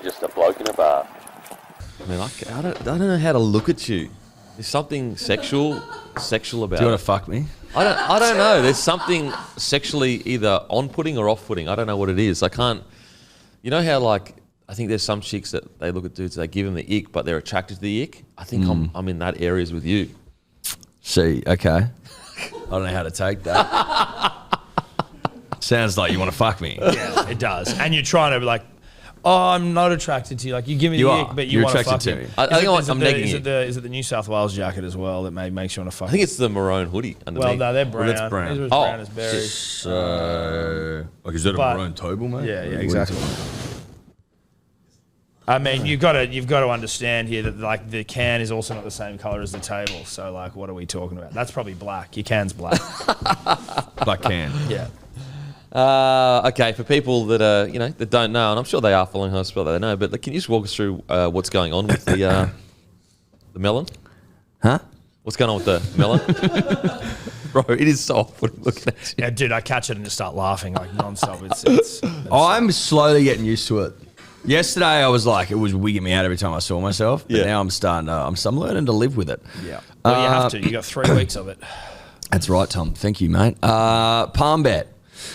just a bloke in a bar. I mean, I don't know how to look at you. There's something sexual about it. Do you want to fuck me? I don't know. There's something sexually either on-putting or off-putting. I don't know what it is. I can't... You know how, like, I think there's some chicks that they look at dudes, they give them the ick, but they're attracted to the ick? I think I'm in that areas with you. See, okay. I don't know how to take that. Sounds like you want to fuck me. Yeah, it does. And you're trying to be like, oh, I'm not attracted to you. Like, you give me the ick, but you want to fuck me. I think I'm negging you. Is it the New South Wales jacket as well that makes you want to fuck? I think it's the maroon hoodie underneath. Well, no, they're brown. Well, that's brown. His was brown as berries. So, like, is that a maroon towel, mate? Yeah, exactly. I mean, you've got to understand here that like the can is also not the same color as the table. So like, what are we talking about? That's probably black. Your can's black. Black can. Yeah. Okay, for people that that don't know, and I'm sure they are following her spell, they know. But like, can you just walk us through what's going on with the melon? Huh? What's going on with the melon? Bro, it is so off-putting looking at you. Yeah, dude, I catch it and just start laughing like non-stop. I'm slowly getting used to it. Yesterday, I was like, it was wigging me out every time I saw myself. But now I'm starting to, I'm learning to live with it. Yeah. Well, you have to. You got 3 weeks of it. That's right, Tom. Thank you, mate. Palm bet.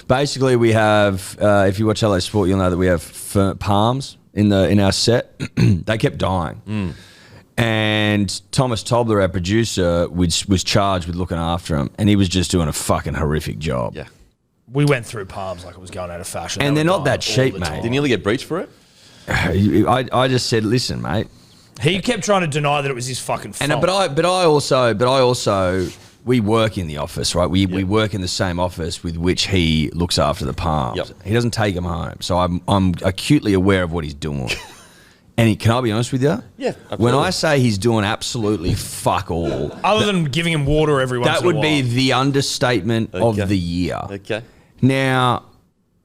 Basically, we have, if you watch LA Sport, you'll know that we have palms in our set. They kept dying. And Thomas Tobler, our producer, was charged with looking after them. And he was just doing a fucking horrific job. Yeah. We went through palms like it was going out of fashion. And they're not that cheap, mate. Did you nearly get breached for it? I just said, listen, mate. He kept trying to deny that it was his fucking fault. And but I also we work in the office, right? We work in the same office with which he looks after the palms. Yep. He doesn't take them home, so I'm acutely aware of what he's doing. And can I be honest with you? Yeah, absolutely. When I say he's doing absolutely fuck all, other than giving him water every once in a while, that would be the understatement of the year. Okay. Now,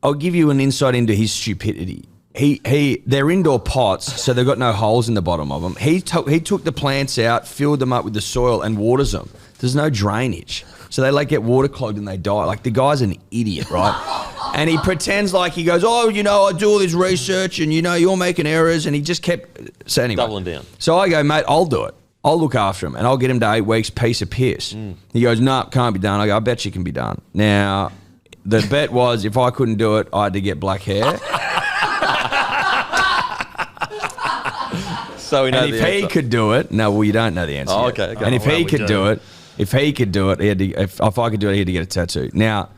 I'll give you an insight into his stupidity. They're indoor pots, so they've got no holes in the bottom of them. He took the plants out, filled them up with the soil, and waters them. There's no drainage, so they like get water clogged and they die. Like, the guy's an idiot, right? And he pretends like he goes, oh, I do all this research, and you're making errors, and he just kept anyway, doubling down. So I go, mate, I'll do it. I'll look after him, and I'll get him to 8 weeks. Piece of piss. He goes, no, can't be done. I go, I bet you can be done. Now, the bet was if I couldn't do it, I had to get black hair. So we know and if he could do it, you don't know the answer. Oh, yet. okay. And if he could do it, if I could do it, he had to get a tattoo. Now,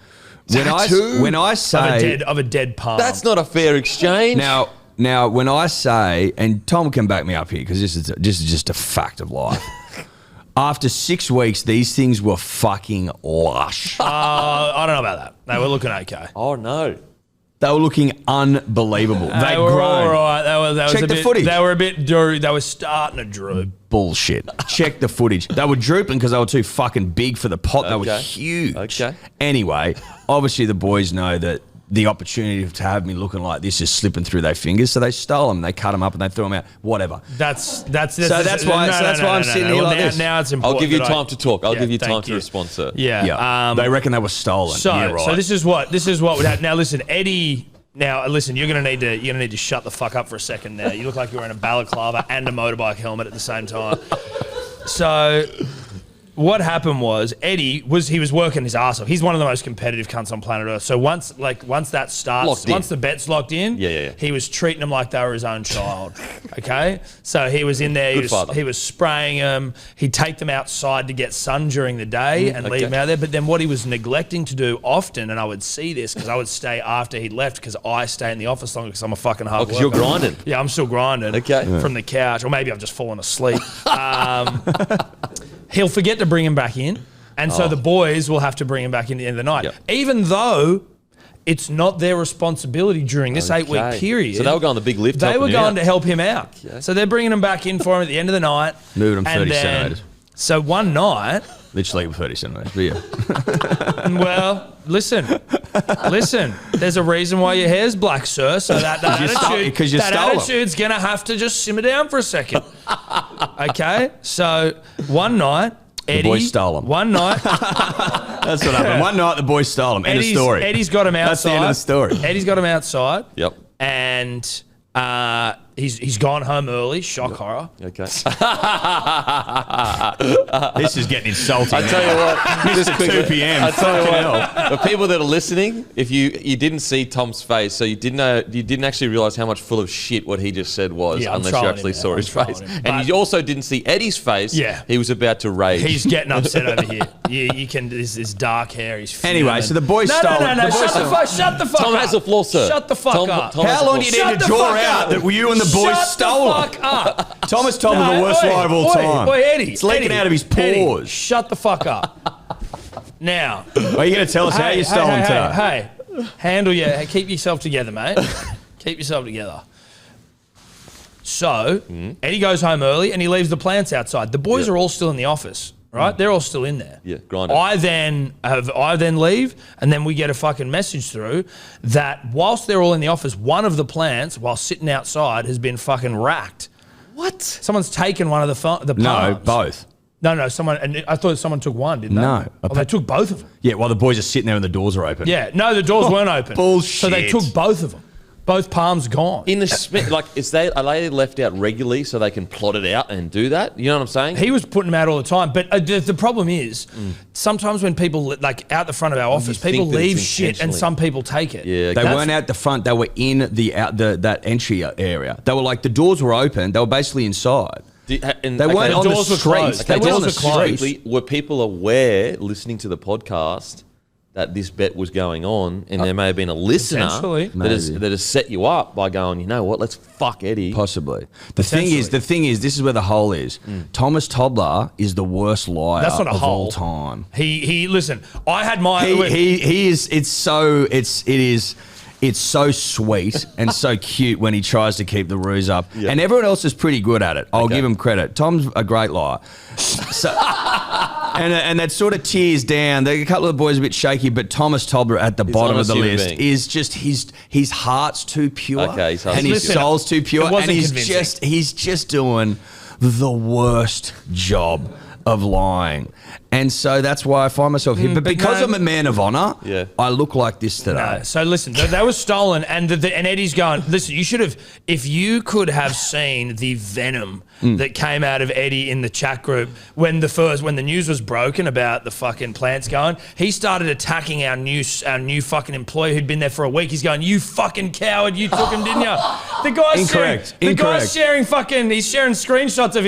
when I say of a dead palm, that's not a fair exchange. Now, when I say, and Tom can back me up here because this is just a fact of life. After 6 weeks, these things were fucking lush. I don't know about that. They were looking okay. Oh no. They were looking unbelievable. They were all right. Check the footage. They were a bit droopy. They were starting to droop. Bullshit. Check the footage. They were drooping because they were too fucking big for the pot. They were huge. Okay. Anyway, obviously the boys know that the opportunity to have me looking like this is slipping through their fingers, so they stole them, they cut them up, and they threw them out. Whatever. That's why I'm sitting here like this. Now it's important. I'll give you time to talk. I'll give you time to respond, sir. Yeah. They reckon they were stolen. So this is what would happen. Now listen, Eddy. Now listen, you're gonna need to shut the fuck up for a second. Now you look like you're wearing a balaclava and a motorbike helmet at the same time. So what happened was Eddy was working his ass off. He's one of the most competitive cunts on planet Earth. So once that starts, once the bet's locked in, he was treating them like they were his own child. Okay, so he was in there. He was spraying them. He'd take them outside to get sun during the day and leave them out there. But then what he was neglecting to do often, and I would see this because I would stay after he'd left because I stay in the office longer because I'm a fucking hard worker. Because you're grinding. Yeah, I'm still grinding. From the couch, or maybe I've just fallen asleep. He'll forget to bring him back in, and so the boys will have to bring him back in at the end of the night. Even though it's not their responsibility during this 8-week period. So they were going the big lift. They were going to help him out. So they're bringing him back in for him at the end of the night. Moving him 30 centimetres. So one night... Literally 30 centimetres, but yeah. Well, listen. There's a reason why your hair's black, sir. So that attitude's going to have to just simmer down for a second. Okay? So one night... Eddy, the boys stole them. One night. That's what happened. One night the boys stole them. End of story. Eddy's got him outside. That's the end of the story. Eddy's got him outside. Yep. And He's gone home early. Shock horror. Okay. This is getting insulting. I tell you what, just quickly, 2 p.m. I tell you what, the people that are listening, if you didn't see Tom's face, so you didn't actually realize how much full of shit what he just said was, Yeah, I'm unless you trolling actually him, saw man. his I'm face, trolling him. and But- you also didn't see Eddie's face. Yeah. He was about to rage. He's getting upset over here. You can. This dark hair. He's Anyway, fuming. so the boys No, stole. no, no, the no. boys stole- Shut the fuck Tom up. has the floor, sir. Shut the fuck Tom- up. Tom has How the long do you floor. need Shut to the draw fuck out up. that you and the boys stole Shut them? the fuck up. Thomas told me the worst lie of all time. Oi, Eddie. It's leaking Eddie, out of his Eddie, pores. shut the fuck up. Now. Are you going to tell us how you stole them today? Hey, keep yourself together, mate. Keep yourself together. So, Eddie goes home early and he leaves the plants outside. The boys are all still in the office, right? They're all still in there. Yeah, grinding. I then leave, and then we get a fucking message through that whilst they're all in the office, one of the plants, while sitting outside, has been fucking racked. What? Someone's taken one of the palms. No, both. No, someone. And I thought someone took one, didn't they? No. Oh, they took both of them. Yeah, while the boys are sitting there and the doors are open. Yeah, no, the doors weren't open. Bullshit. So they took both of them. Both palms gone. In the like, are they left out regularly so they can plot it out and do that? You know what I'm saying? He was putting them out all the time. But the problem is, sometimes when people, like out the front of our office, think people that it's leave shit and intentionally. some people take it. Yeah, They That's- weren't out the front. They were in that entry area. They were like, the doors were open. They were basically inside. They weren't on the doors were streets. closed. They The were on doors the were closed. streets. Were people aware, listening to the podcast, that this bet was going on, and there may have been a listener Potentially. that has set you up by going, you know what, let's fuck Eddie. Possibly. The thing is, this is where the hole is. Thomas Tobler is the worst liar That's not a of hole. all time. He listen, I had my... He is. It's so sweet and so cute when he tries to keep the ruse up, and everyone else is pretty good at it. I'll give him credit. Tom's a great liar. So, and that sort of tears down. A couple of the boys are a bit shaky, but Thomas Tobler at the bottom of the honest human list being. is just his heart's too pure, Okay, his heart's and too his pure. soul's too pure, It wasn't and convincing. he's just doing the worst job of lying. And so that's why I find myself here. But but because no- I'm a man of honor, Yeah. I look like this today. No. So listen, they were stolen, and and Eddie's going, listen, you should have, if you could have seen the venom that came out of Eddie in the chat group when the news was broken about the fucking plants going, he started attacking our new fucking employee who'd been there for a week. He's going, you fucking coward, you took him, didn't you? The guy's Incorrect. The guy's Incorrect. he's sharing screenshots of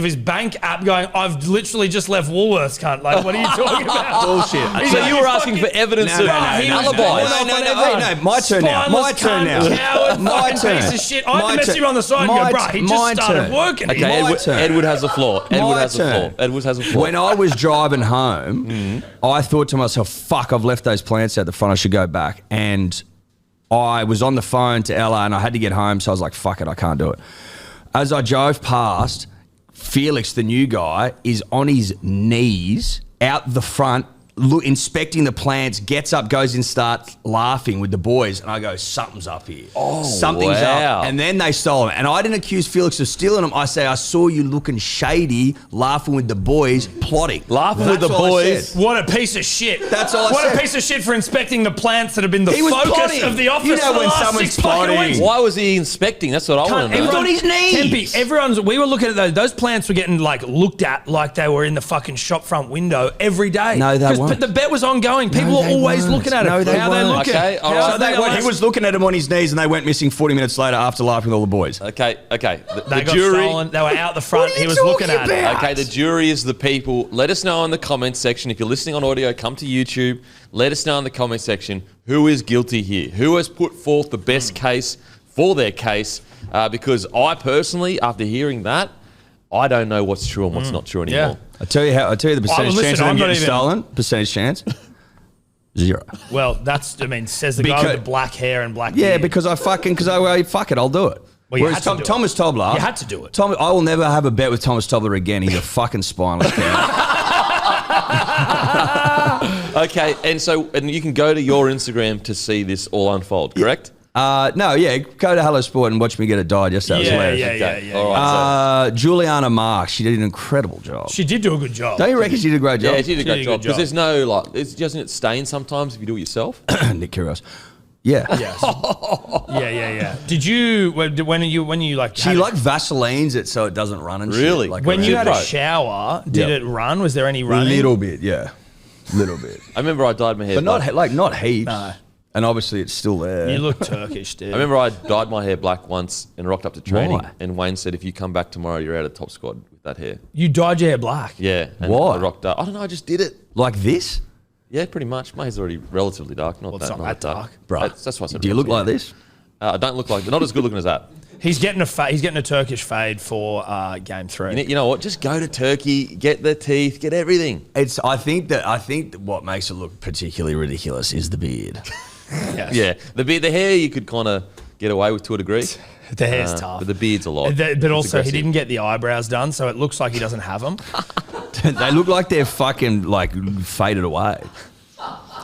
his bank app going, I've literally just left Woolworths, cunt. Like, what are you talking about? Bullshit. He's So like, you were asking for evidence of he was alibis. going on everyone. No, my turn now. My Spineless turn cunt, now. Coward, My fucking turn. piece of shit. I had My to message turn. him on the side and My go, bro, he turn. just My started turn. working. Okay, My Edward, turn. Edward has the floor. Edward My has the turn. floor. Edward has the floor. When I was driving home, I thought to myself, fuck, I've left those plants out the front. I should go back. And I was on the phone to Ella and I had to get home. So I was like, fuck it, I can't do it. As I drove past, Felix, the new guy, is on his knees out the front, inspecting the plants, gets up, goes in, starts laughing with the boys. And I go, something's up here. Something's wow. up. And then they stole them. And I didn't accuse Felix of stealing them. I say, I saw you looking shady, laughing with the boys, plotting. Laughing That's with the all I boys. said. What a piece of shit. That's all I What said. a piece of shit for inspecting the plants that have been the He was focus plotting. of the office You know for the when last someone's 6 fucking plotting. weeks. Why was he inspecting? That's what I want to He was know. on his knees. Tempe, we were looking at those plants were getting like looked at like they were in the fucking shop front window every day. No, they 'Cause weren't. The bet was ongoing. People No, are they always weren't. looking at it. No, they How they weren't. looking? Okay, all How right. are they He was looking at him on his knees and they went missing 40 minutes later after laughing with all the boys. Okay. The They got jury. stolen. They were out the front. What are He you was looking talking at it. about? Okay, the jury is the people. Let us know in the comments section. If you're listening on audio, come to YouTube. Let us know in the comment section who is guilty here. Who has put forth the best case for their case? Because I personally, after hearing that, I don't know what's true and what's not true anymore. I tell you the percentage listen, chance of them I'm not getting even- stolen. Percentage chance, 0. Well, says the guy Because- with the black hair and black Yeah, beard. because I fuck it, I'll do it. Well, you Whereas had to do it. Thomas Tobler, You had to do it. I will never have a bet with Thomas Tobler again. He's a fucking spineless guy. Okay, and you can go to your Instagram to see this all unfold, correct? No, yeah, go to Hello Sport and watch me get it dyed yesterday. It was hilarious. yeah. All right. Juliana Marks, she did an incredible job. She did do a good job. Don't you reckon she did a great job? Yeah, she did a great did a job good because job. there's no doesn't it stain sometimes if you do it yourself? Nick Kyrgios. Yeah. Yes. Yeah. Did you when you like? She like Vaselines it so it doesn't run and Really? shit. Like when you around. had a shower, did it run? Was there any A running? little bit, yeah. Little bit. I remember I dyed my hair But black. not heaps. No. And obviously it's still there. You look Turkish, dude. I remember I dyed my hair black once and rocked up to training. Why? And Wayne said, if you come back tomorrow, you're out of top squad with that hair. You dyed your hair black. Yeah. And Why? I rocked up. I don't know. I just did it. Like this? Yeah, pretty much. My hair's already relatively dark. Not Well, it's that, not not that dark. Bro. That's why I said. Do you look rough, like yeah. this? I don't look like. Not as good looking as that. He's getting a Turkish fade for game 3. You know what? Just go to Turkey, get the teeth, get everything. I think that what makes it look particularly ridiculous is the beard. Yes. Yeah, the hair you could kind of get away with to a degree. The hair's tough. But the beard's a lot. But It's also, he aggressive. didn't get the eyebrows done, so it looks like he doesn't have them. They look like they're fucking like faded away.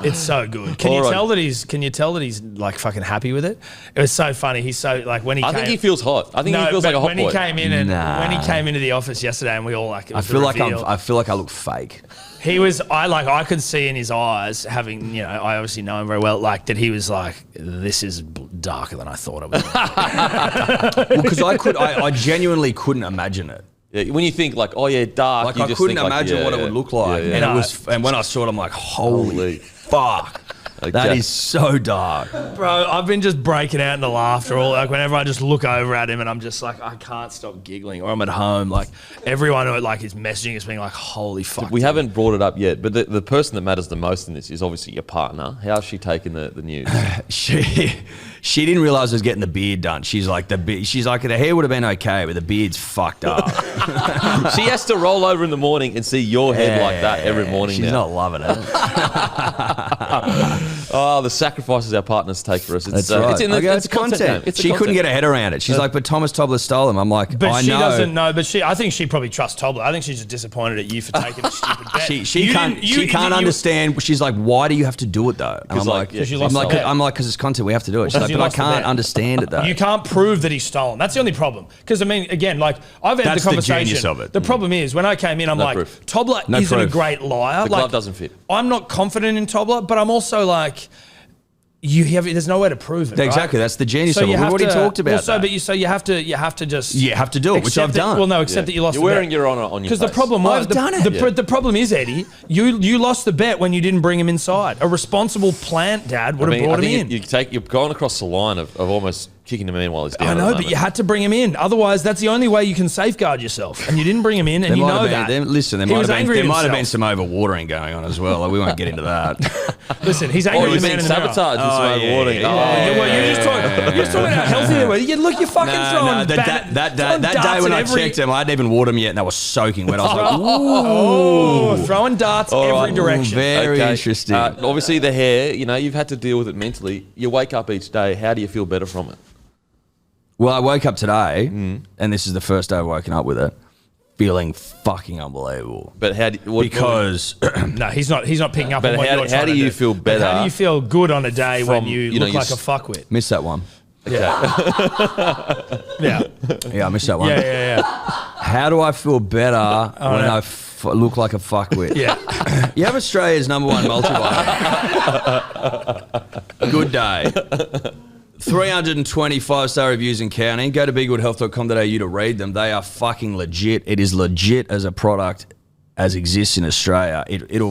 It's so good. Can All you right. tell that he's like fucking happy with it? It was so funny. He's so like when he. I think he feels hot. I think he feels like a hot when boy. he came in and Nah. when he came into the office yesterday, and we all like. It I was feel the like reveal. I feel like I look fake. He was. I could see in his eyes, having I obviously know him very well. Like that, he was like, "This is darker than I thought it was." Because I genuinely couldn't imagine it. Yeah, when you think like, oh yeah, dark. Like you I just couldn't think, like, imagine yeah, what it yeah. would look like, Yeah, yeah. and No. it was. And when I saw it, I'm like, holy fuck, Like that Jack- is so dark. Bro, I've been just breaking out into laughter. All like whenever I just look over at him, and I'm just like, I can't stop giggling. Or I'm at home, like everyone who like is messaging is being like, holy fuck. We haven't brought it up yet, but the person that matters the most in this is obviously your partner. How's she taking the news? She didn't realize I was getting the beard done. She's like the hair would have been okay, but the beard's fucked up. She has to roll over in the morning and see your head like that every morning She's now. not loving it. Oh, the sacrifices our partners take for us. It's, That's right. it's in the Okay, it's content. She couldn't get her head around it. She's like, but Thomas Tobler stole them. I'm like, But I she know. doesn't know. But I think she probably trusts Tobler. I think she's just disappointed at you for taking a stupid bet. She can't understand. She's like, why do you have to do it though? And I'm like, like, yeah, 'cause you lost I'm like, the bet. I'm like, because it's content. We have to do it. She's Well, like, 'cause you but I lost the can't bet. understand it though. You can't prove that he's stolen. That's the only problem. Because I mean, again, like I've had That's the the conversation. genius of it. The problem is when I came in, I'm No like, proof. Tobler No isn't a proof. great liar. The like, glove doesn't fit. I'm not confident in Tobler, but I'm also like, there's no way to prove it. Exactly. Right? That's the genius So of it. you We've have already to, talked about well, so, that. But you have to just You have to do it, which accept I've done. Well, no, accept that you lost. You're the wearing bet. your honour on your Because the face. problem was I've done it. The problem is, Eddie, you lost the bet when you didn't bring him inside. A responsible plant dad would have brought him in. You're going across the line of almost kicking him in while he's down. I at the know, but moment. you had to bring him in. Otherwise, that's the only way you can safeguard yourself. And you didn't bring him in, and There you might know have that. been, listen, there He might was have been, angry there at might have been himself. some overwatering going on as well. Like, we won't get into that. Listen, he's Or angry you're at the being man in the mirror. sabotaged with some Oh, yeah, overwatering. yeah, Oh, yeah. Well, you're just talking how healthy they were. Look, you're fucking throwing that throwing day darts when at I every- checked them, I hadn't even watered them yet, and they were soaking wet. I was like, Oh, throwing darts All every right. direction. very Okay. interesting. Obviously, the hair, you've had to deal with it mentally. You wake up each day. How do you feel better from it? Well, I woke up today, and this is the first day I've woken up with it, feeling fucking unbelievable. But how do Because No, he's not picking up But on what how you're do trying to you do. feel But better how do you feel good on a day when from, you you know, look you like a fuckwit? missed that one. Yeah. Yeah. Yeah, I missed that one. Yeah. How do I feel better when I look like a fuckwit? Yeah. You have Australia's #1 multivitamin. Good day. 320 5-star reviews and counting. Go to bigwoodhealth.com.au to read them. They are fucking legit. It is legit as a product as exists in Australia. It'll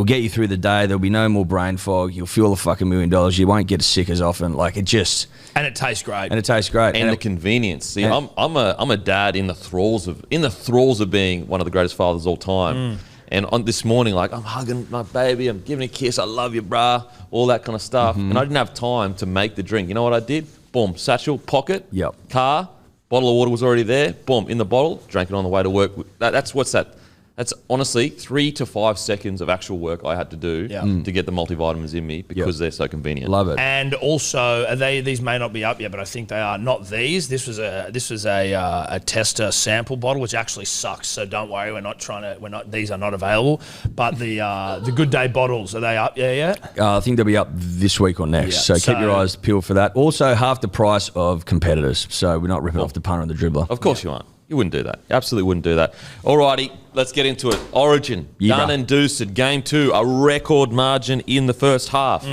get you through the day. There'll be no more brain fog. You'll feel $1 million. You won't get sick as often. Like, it just... And it tastes great. And it tastes great. and the it- convenience? See, and- I'm a dad in the thralls of being one of the greatest fathers of all time. And on this morning, like, I'm hugging my baby, I'm giving a kiss, I love you, brah, all that kind of stuff. And I didn't have time to make the drink. You know what I did? Boom, satchel, pocket, Yep. car, bottle of water was already there. Boom, in the bottle, drank it on the way to work. That's what's that? That's honestly 3 to 5 seconds of actual work I had to do to get the multivitamins in me because they're so convenient. Love it. And also, these may not be up yet, but I think they are. Not these. This was a tester sample bottle, which actually sucks. So don't worry, these are not available. But the Good Day bottles, are they up? Yeah. I think they'll be up this week or next. Yeah. So keep your So- eyes peeled for that. Also, half the price of competitors. So we're not ripping off the punter and the dribbler. Of course you aren't. You wouldn't do that. You absolutely wouldn't do that. Alrighty, let's get into it. Origin, Yeah. done and deuced. Game 2, a record margin in the first half.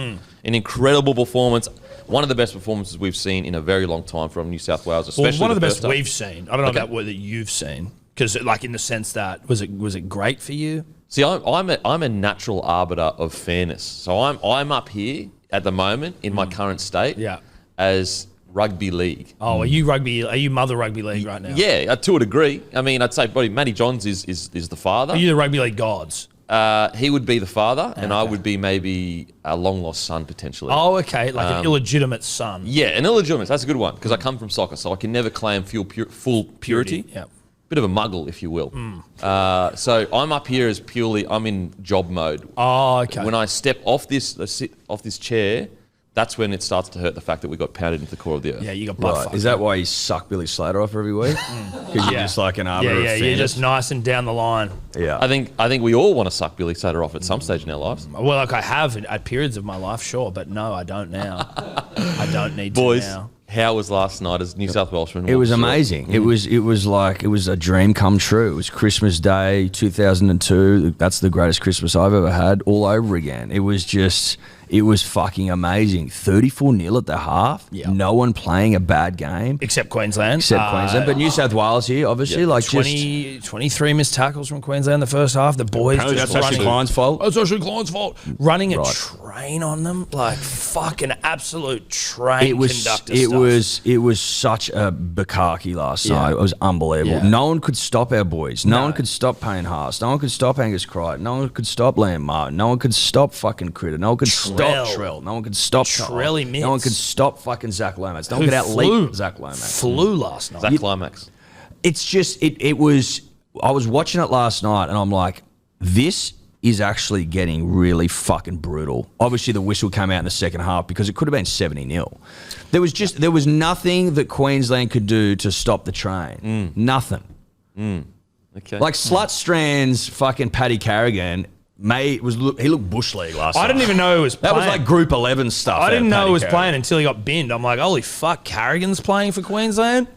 An incredible performance. One of the best performances we've seen in a very long time from New South Wales, especially one of the best first half. we've seen. I don't know about what that you've seen, because like in the sense that was it great for you? See, I'm a natural arbiter of fairness. So I'm up here at the moment in my current state as rugby league. Oh, are you mother rugby league right now? Yeah, to a degree. I mean, I'd say probably Matty Johns is the father. Are you the rugby league gods? He would be the father, and I would be maybe a long-lost son, potentially. Oh, okay, like an illegitimate son. Yeah, an illegitimate. That's a good one, because I come from soccer, so I can never claim full purity. Yeah. Bit of a muggle, if you will. So I'm up here as I'm in job mode. Oh, okay. When I step off this chair, that's when it starts to hurt the fact that we got pounded into the core of the earth. Yeah, you got butt fucked. Is that why you suck Billy Slater off every week? Because you're just like an arbiter of fairness. You're just nice and down the line. Yeah. I think we all want to suck Billy Slater off at some stage in our lives. Well, like I have at periods of my life, sure, but no, I don't now. I don't need Boys, to now. how was last night as New South Welshman? It was amazing. It was a dream come true. It was Christmas Day 2002. That's the greatest Christmas I've ever had, all over again. It was fucking amazing. 34-0 at the half. Yeah. No one playing a bad game. Except Queensland. Queensland. But New South Wales here, obviously. Like 23 missed tackles from Queensland in the first half. The boys just just that's actually Klein's fault. That's actually Klein's fault. Running a train on them. Like fucking absolute train conductor stuff. It was such a bukkake last night. It was unbelievable. Yeah. No one could stop our boys. No one could stop Payne Haas. No one could stop Angus Crichton. No one could stop Liam Martin. No one could stop fucking Critter. No one could stop Trell. No one could stop Trelly Mitts. No one could stop fucking Zach Lomax. No one could outleap Zach Lomax. Flew last night. Zach Climax. It's just it was. I was watching it last night and I'm like, this is actually getting really fucking brutal. Obviously, the whistle came out in the second half because it could have been 70-0. There was nothing that Queensland could do to stop the train. Nothing. Okay. Like Slutstrand's fucking Paddy Carrigan. He looked bush league last night. I didn't even know he was playing. That was like Group 11 stuff. I didn't know he was playing until he got binned. I'm like, holy fuck, Carrigan's playing for Queensland?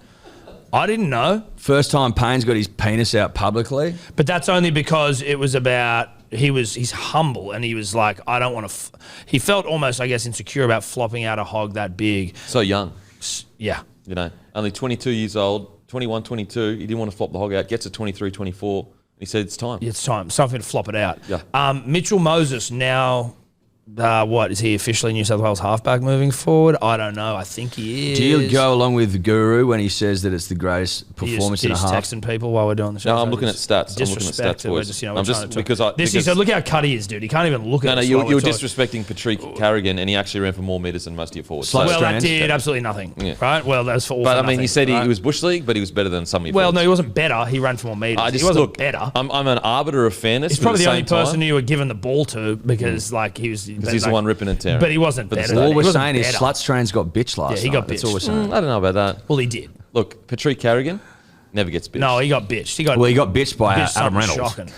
I didn't know. First time Payne's got his penis out publicly. But that's only because it was about, he's humble and he was like, I don't want to, he felt almost, I guess, insecure about flopping out a hog that big. So young. Yeah. You know, only 22 years old, 21, 22. He didn't want to flop the hog out. Gets to 23, 24. He said it's time. It's time. Something to flop it out. Yeah. Mitchell Moses now, what, is he officially New South Wales halfback moving forward? I don't know. I think he is. Do you go along with the Guru when he says that it's the greatest performance in a He's half? texting people while we're doing the show. No, I'm looking at stats. Disrespect. I'm looking at stats, boys. I'm just because because look how cut he is, dude. He can't even look at us. you're disrespecting Patrick Carrigan, and he actually ran for more metres than most of your forwards. Well, that did absolutely nothing, right? Well, that was for all. But for I mean, nothing, he said right? he was bush league, but he was better than some of your Well, forwards. no, he wasn't better. He ran for more metres. He wasn't better. I'm an arbiter of fairness. He's but probably at the only same person time, you were given the ball to because, like, he was. because he's the one ripping and tearing. But he wasn't better. All He we're wasn't saying is better. Slutstrand's got bitch last Yeah, he got night. That's all we're bitched. saying. I don't know about that. Well, he did. Look, Patrick Carrigan never gets bitched. No, he got bitched. He got bitched by Adam something Reynolds. Shocking.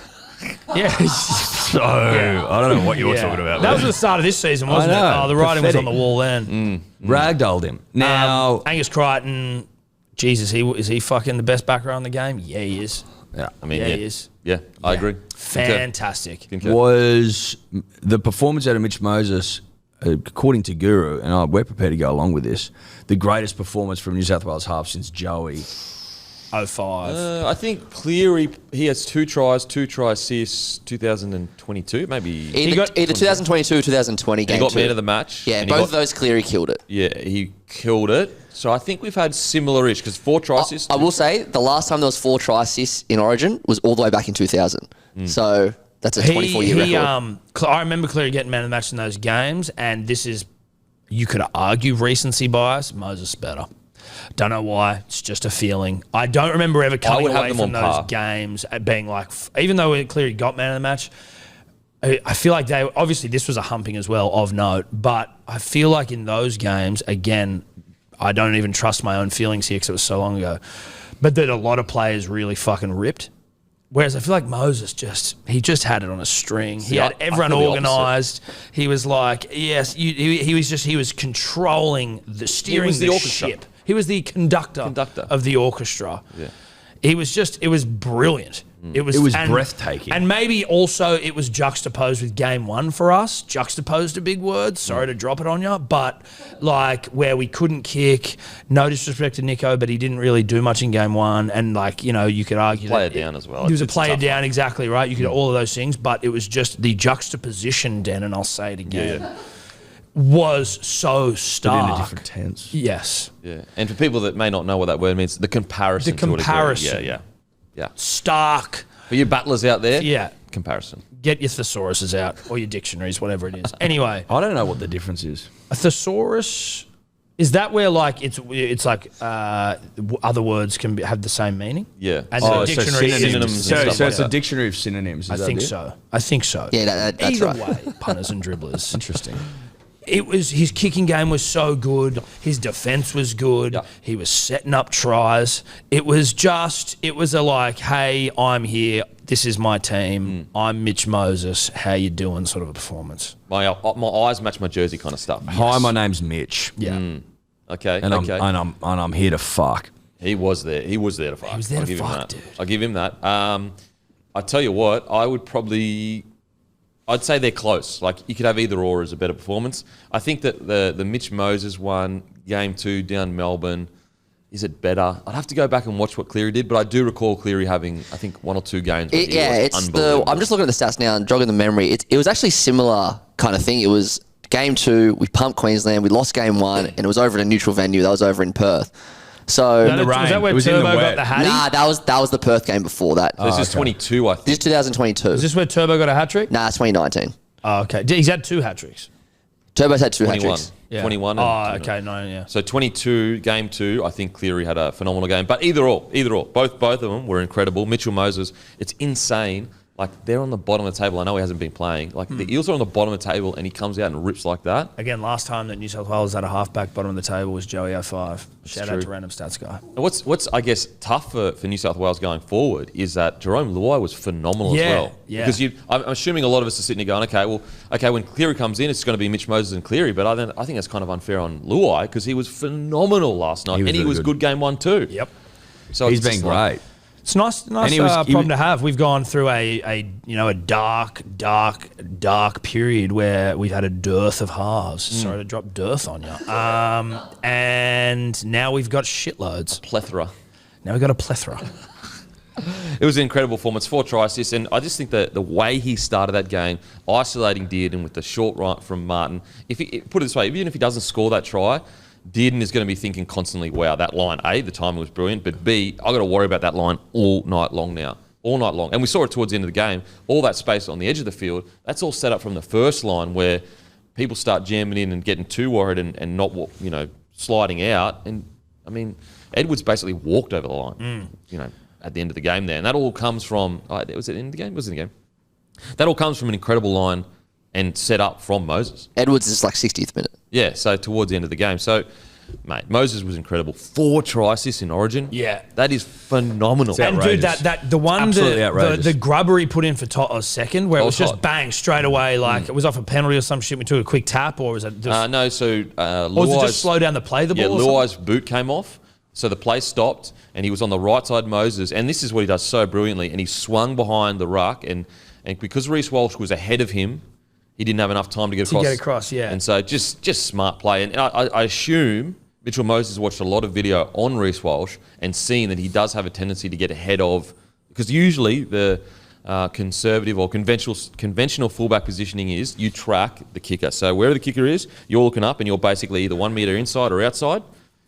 Yeah. So, I don't know what you're talking about. That was the start of this season, wasn't it? know. Oh, the writing was on Pathetic. the wall then. Ragdolled him. Now, Angus Crichton, Jesus, is he fucking the best backer in the game? Yeah, he is. yeah, I mean, Yeah, yeah, he is. Yeah, I agree. Fantastic. was the performance out of Mitch Moses, according to Guru, and we're prepared to go along with this, the greatest performance from New South Wales half since Joey. 05. I think Cleary, he has 2 tries, 2 try assists, 2022, maybe. Either 2022 or 2020 game. He got two. man of the match. Yeah, and both of those Cleary killed it. Yeah, he killed it. So I think we've had similar-ish, because 4 try assists. I will say the last time there was 4 try assists in Origin was all the way back in 2000. So that's a 24-year record. I remember Cleary getting man of the match in those games, and this is, you could argue recency bias. Moses better. Don't know why. It's just a feeling. I don't remember ever coming away from those games and being like, even though Cleary got man of the match, I feel like they, obviously this was a humping as well of note, but I feel like in those games, again, I don't even trust my own feelings here because it was so long ago, but that a lot of players really fucking ripped. Whereas I feel like Moses he just had it on a string. He had everyone organised. He was like, yes, he was controlling steering the ship. He was the conductor of the orchestra. Yeah. It was brilliant. It was breathtaking. And maybe also it was juxtaposed with game one for us. Juxtaposed a big word. Sorry to drop it on you. But like where we couldn't kick, no disrespect to Nico, but he didn't really do much in game one. And like, you could argue player down as well. He was a player down, exactly right. You could all of those things, but it was just the juxtaposition, Den, and I'll say it again, was so stark. But in a different tense. Yes. Yeah. And for people that may not know what that word means, the comparison. The comparison. Yeah. Stark. For you battlers out there, Yeah. comparison. Get your thesauruses out or your dictionaries, whatever it is. Anyway, I don't know what the difference is. a thesaurus, is that where like it's like other words can have the same meaning? Yeah. And Oh, a so dictionary synonyms is- and So stuff like it's a that. dictionary of synonyms. I think so. I think so. Yeah, that's Either right. way, punters and dribblers. Interesting. It was his kicking game was so good. His defense was good. Yeah. He was setting up tries. It was a like, hey, I'm here. This is my team. I'm Mitch Moses. How you doing? Sort of a performance. My eyes match my jersey kind of stuff. Hi, my name's Mitch. Yeah. Okay. And okay. I'm here to fuck. He was there. He was there to fuck. He was there I'll to give him fuck, that. dude. I'll give him that. I tell you what, I'd say they're close. Like you could have either or as a better performance. I think that the Mitch Moses one, game 2 down Melbourne, is it better? I'd have to go back and watch what Cleary did, but I do recall Cleary having, I think, 1 or 2 games. Where he was unbelievable. I'm just looking at the stats now and jogging the memory. It was actually similar kind of thing. It was game 2, we pumped Queensland, we lost game 1, and it was over in a neutral venue. That was over in Perth. So the rain. Was that where It was in the Turbo got wet. the hattie? nah, that was the Perth game before that. This is 22, I This is think. 2022. Is this where Turbo got a hat trick? Nah, it's 2019. Oh, okay. He's had 2 hat tricks. Turbo's had 2 hat 21. tricks. Yeah. 21. Oh, okay. No, yeah. So 22, game 2, I think Cleary had a phenomenal game. But either or. Both of them were incredible. Mitchell Moses, it's insane. Like, they're on the bottom of the table. I know he hasn't been playing. Like, the Eels are on the bottom of the table, and he comes out and rips like that. Again, last time that New South Wales had a halfback bottom of the table was Joey 05. Shout out true. to Random Stats Guy. And what's I guess, tough for New South Wales going forward is that Jerome Luai was phenomenal Yeah, as well. yeah. Because I'm assuming a lot of us are sitting there going, okay, when Cleary comes in, it's going to be Mitch Moses and Cleary. But I think that's kind of unfair on Luai because he was phenomenal last night. He was and he really was good. good game 1 too. Yep. So He's it's been just like- great. It's nice he was- problem to have. We've gone through a dark period where we've had a dearth of halves. Sorry to drop dearth on you. And now we've got shitloads. plethora. Now we've got a plethora. It was an incredible performance, 4 try assists, and I just think that the way he started that game, isolating Dearden with the short right from Martin. Put it this way, even if he doesn't score that try, Dearden is going to be thinking constantly, wow, that line, A, the timing was brilliant, but B, I've got to worry about that line all night long now. All night long. And we saw it towards the end of the game. All that space on the edge of the field, that's all set up from the first line where people start jamming in and getting too worried and not, sliding out. And, I mean, Edwards basically walked over the line, at the end of the game there. And that all comes from, was it in the game? Was it in the game? That all comes from an incredible line and set up from Moses. Edwards is like 60th minute. Yeah, so towards the end of the game. So, mate, Moses was incredible. 4 try assists in Origin. Yeah. That is phenomenal. And dude, outrageous. the one Absolutely outrageous. the grubber he put in for second, where it was was just hot. bang straight away, like it was off a penalty or some shit. We took a quick tap, or was it just, No, so or was it just slow down the play the ball? Yeah, or something? Luai's boot came off, so the play stopped, and he was on the right side Moses, and this is what he does so brilliantly, and he swung behind the ruck, and because Reece Walsh was ahead of him, he didn't have enough time to get across. Yeah. And so just smart play, and I assume Mitchell Moses watched a lot of video on Reece Walsh and seen that he does have a tendency to get ahead of, because usually the conservative or conventional fullback positioning is you track the kicker. So wherever the kicker is, you're looking up and you're basically either 1 metre inside or outside.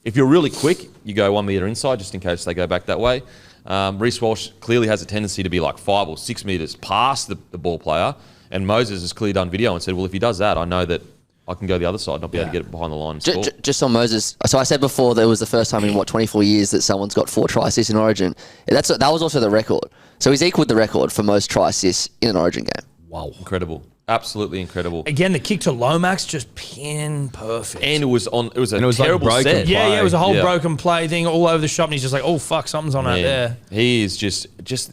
If you're really quick, you go 1 metre inside just in case they go back that way. Reece Walsh clearly has a tendency to be like 5 or 6 metres past the ball player, and Moses has clearly done video and said, well, if he does that, I know that I can go the other side and not be able to get it behind the line and score. Just on Moses. So I said before that it was the first time in 24 years that someone's got 4 try assists in Origin. That was also the record. So he's equalled the record for most try assists in an Origin game. Wow. Incredible. Absolutely incredible. Again, the kick to Lomax just pin perfect. And it was a like terrible broken set. play. yeah, it was a whole Yeah. broken play thing all over the shop, and he's just like, oh, fuck, something's on out there. He is just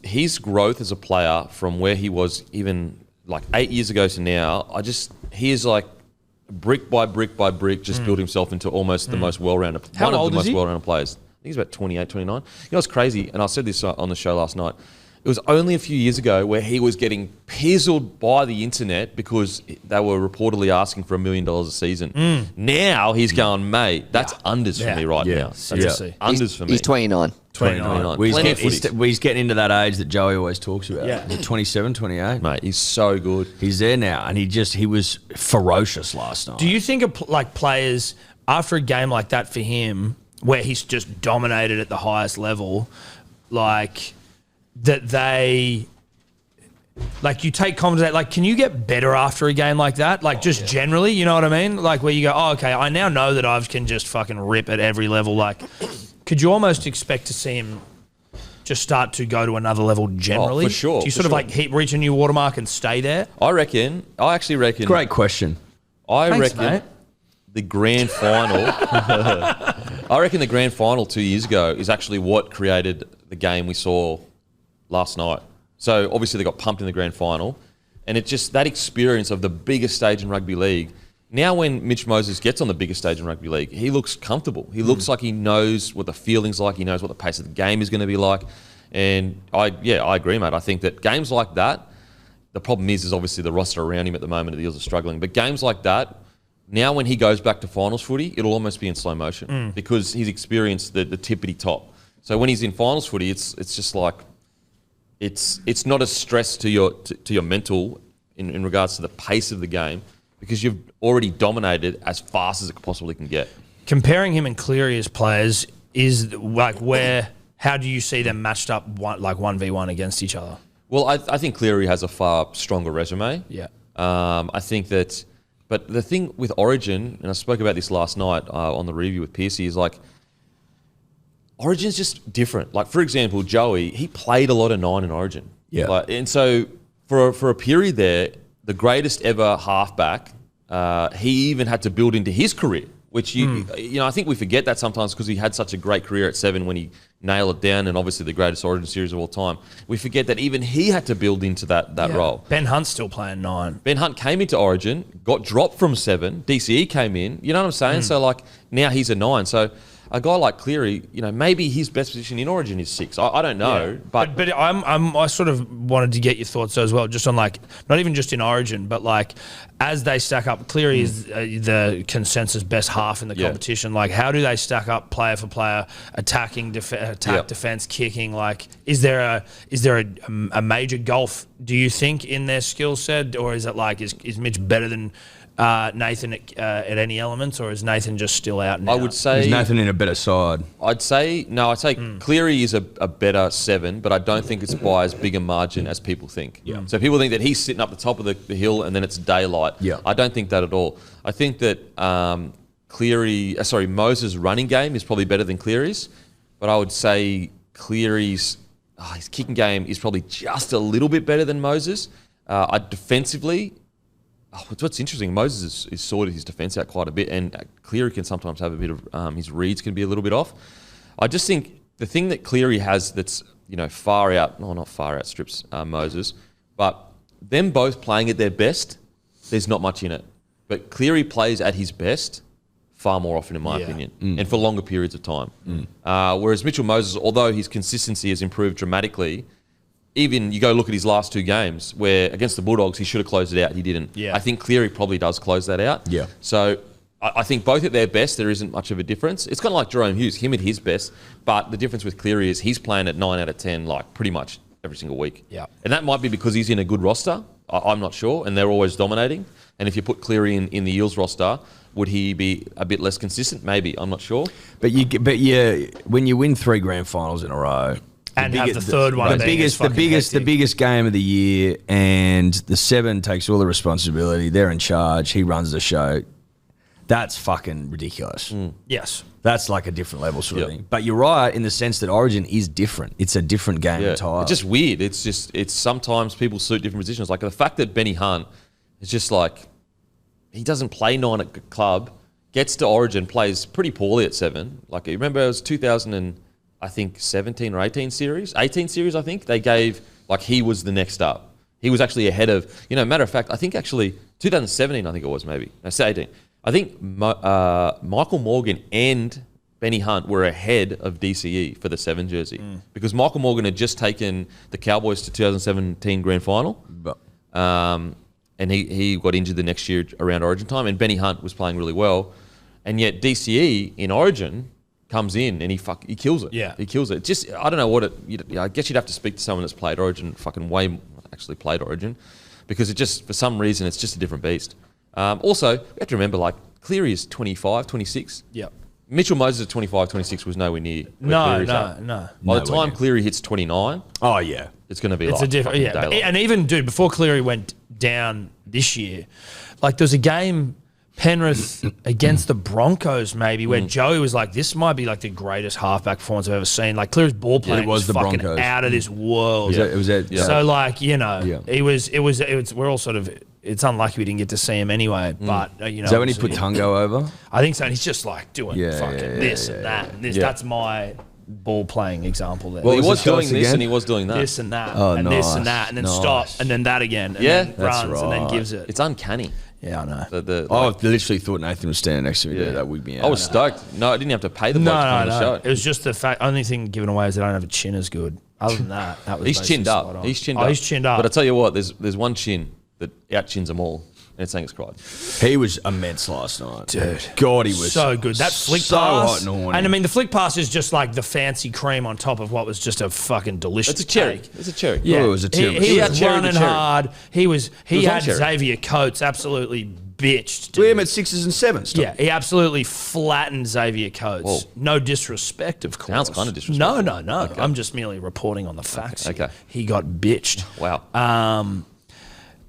his growth as a player from where he was even like 8 years ago to now. He is like brick by brick by brick, just built himself into almost the most well-rounded, How one of old the is most he? well-rounded players. think he's about 28, 29. You know what's crazy? And I said this on the show last night. It was only a few years ago where he was getting pizzled by the internet because they were reportedly asking for $1 million a season. Now he's going, mate, that's unders for me right now. That's unders for me. He's 29. 29. Well, he's getting into that age that Joey always talks about. Yeah. 27, 28. Mate, he's so good. He's there now, and he was ferocious last night. Do you think players after a game like that for him, where he's just dominated at the highest level, like that they, like you take confidence, like can you get better after a game like that? Like generally, you know what I mean? Like where you go, oh, okay, I now know that I can just fucking rip at every level. Like, could you almost expect to see him just start to go to another level generally? For sure. Do you sort of like reach a new watermark and stay there? I actually reckon. Great question. Thanks, reckon mate. the grand final. I reckon the grand final 2 years ago is actually what created the game we saw last night. So obviously they got pumped in the grand final, and it just that experience of the biggest stage in rugby league. Now when Mitch Moses gets on the biggest stage in rugby league, he looks comfortable. He looks like he knows what the feeling's like. He knows what the pace of the game is going to be like. And I agree, mate. I think that games like that, the problem is obviously the roster around him at the moment, the Eels are struggling. But games like that, now when he goes back to finals footy, it'll almost be in slow motion because he's experienced the tippity top. So when he's in finals footy, it's just like it's not a stress to your mental in regards to the pace of the game because you've already dominated as fast as it possibly can get. Comparing him and Cleary as players is like how do you see them matched up 1v1 against each other? Well, I think Cleary has a far stronger resume. Yeah. I think that, but the thing with Origin, and I spoke about this last night on the review with Piercy, is like Origin's just different. Like, for example, Joey, he played a lot of 9 in Origin. Yeah. And so for a period there, the greatest ever halfback, he even had to build into his career, which I think we forget that sometimes because he had such a great career at 7 when he nailed it down, and obviously the greatest Origin series of all time. We forget that even he had to build into that role. Ben Hunt's still playing 9. Ben Hunt came into Origin, got dropped from 7. DCE came in. You know what I'm saying? So like now he's a 9. So a guy like Cleary, maybe his best position in Origin is 6. I don't know, but I sort of wanted to get your thoughts as well, just on like not even just in Origin, but like as they stack up. Cleary is the consensus best half in the competition. Like, how do they stack up player for player, attacking, defense, kicking? Like, is there a major gulf? Do you think in their skill set, or is it like is Mitch better than Nathan at any elements, or is Nathan just still out now? I would say is Nathan in a better side? I'd say Cleary is a better 7, but I don't think it's by as big a margin as people think. Yeah. So people think that he's sitting up the top of the hill and then it's daylight. Yeah. I don't think that at all. I think that Moses' running game is probably better than Cleary's, but I would say Cleary's his kicking game is probably just a little bit better than Moses. Defensively, what's interesting, Moses is sorted his defence out quite a bit, and Cleary can sometimes have a bit of his reads can be a little bit off. I just think the thing that Cleary has that's not far out strips Moses, but them both playing at their best, there's not much in it. But Cleary plays at his best far more often, in my opinion, and for longer periods of time. Whereas Mitchell Moses, although his consistency has improved dramatically, even you go look at his last 2 games where against the Bulldogs, he should have closed it out. He didn't. Yeah. I think Cleary probably does close that out. Yeah. So I think both at their best, there isn't much of a difference. It's kind of like Jerome Hughes, him at his best, but the difference with Cleary is he's playing at 9 out of 10, like pretty much every single week. Yeah. And that might be because he's in a good roster. I'm not sure, and they're always dominating. And if you put Cleary in the Eels roster, would he be a bit less consistent? Maybe. I'm not sure. But when you win 3 grand finals in a row, and have the third one, the biggest game of the year, and the 7 takes all the responsibility. They're in charge. He runs the show. That's fucking ridiculous. Yes. That's like a different level sort of thing. But you're right in the sense that Origin is different. It's a different game entirely. It's just weird. It's sometimes people suit different positions. Like the fact that Benny Hunt is just like, he doesn't play 9 at club, gets to Origin, plays pretty poorly at 7. Like, you remember it was 17 or 18 series? 18 series, I think. They gave, like, he was the next up. He was actually ahead of, matter of fact, I think actually 2017, I think it was maybe. No, 18. I think Michael Morgan and Benny Hunt were ahead of DCE for the 7 jersey because Michael Morgan had just taken the Cowboys to 2017 grand final. And he got injured the next year around Origin time, and Benny Hunt was playing really well. And yet DCE in Origin comes in and he kills it. Yeah. He kills it. Just, I don't know what it, I guess you'd have to speak to someone that's played Origin, actually played Origin, because it just, for some reason, it's just a different beast. Also, we have to remember, like, Cleary is 25, 26. Yep. Mitchell Moses at 25, 26 was nowhere near where No. Cleary's at. By the time Cleary hits 29, Oh, yeah. it's going to be It's like a different, fucking yeah. daylight. And even, dude, before Cleary went down this year, like there was a game, Penrith against the Broncos, maybe, where Joey was like, "This might be like the greatest halfback performance I've ever seen." Like Cleary's ball playing it was the fucking Broncos. out of this world. It was that. So like Yeah. it was. We're all sort of. It's unlucky we didn't get to see him anyway. But Is that when he put Tungo over? I think so. And he's just like doing Yeah, fucking yeah, this yeah, and that and this. Yeah. That's my ball playing example there. Well, he was was the doing choice this again? and he was doing that. this and that Oh, and this and nice, that and then nice. stop and then that again and Yeah, then that's runs and then right. gives it. It's uncanny. Yeah, I know. I literally thought Nathan was standing next to me there. That would be out. I was stoked. No, I didn't have to pay the bloke to come on the show. It was just the fact. Only thing given away is that I don't have a chin as good. Other than that, that was He's basically chinned spot up. on. He's chinned Oh, up. he's chinned up. But I tell you what, there's one chin that out-chins them all, and it's Angus Crichton. He was immense last night. Dude. God, he was so good. That flick so pass. hot and horny. And I mean, the flick pass is just like the fancy cream on top of what was just a fucking delicious It's a cherry. cake. It's a cherry. Yeah, Oh, it was a cherry. He He had was cherry to running cherry. hard. He was on had cherry. Xavier Coates absolutely bitched. We dude. him at 6s and 7s. Yeah, he absolutely flattened Xavier Coates. Whoa. No disrespect, of course. Sounds kinda disrespectful. No. I'm just merely reporting on the facts. Okay. He got bitched. Wow.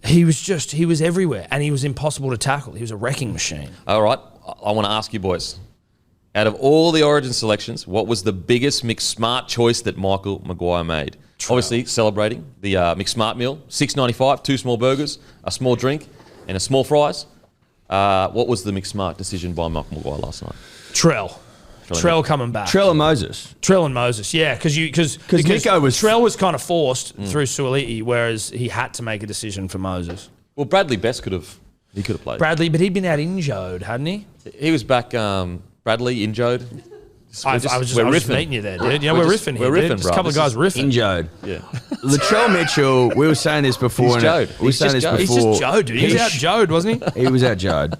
He was everywhere, and he was impossible to tackle. He was a wrecking machine. All right, I want to ask you boys, out of all the Origin selections, what was the biggest McSmart choice that Michael Maguire made? Obviously, celebrating the McSmart meal, $6.95, 2 small burgers, a small drink, and a small fries. What was the McSmart decision by Michael Maguire last night? Trell coming back. Trell and Moses. Trell and Moses, yeah, because Nico was- Trell was kind of forced through Suoliti, whereas he had to make a decision for Moses. Well, Bradley Best could have played. Bradley, but he'd been out injured, hadn't he? He was back. Bradley injured. I was just meeting you there, dude. You know, we're riffing here. we're Dude. riffing, Just bro. a couple of This guys riffing. Injode. Yeah. Latrell Mitchell, we were saying this before. He's and Jode. We were He's saying just this Jode. He's before. just Joe, dude. He was out Jode, wasn't he? He was out Jode.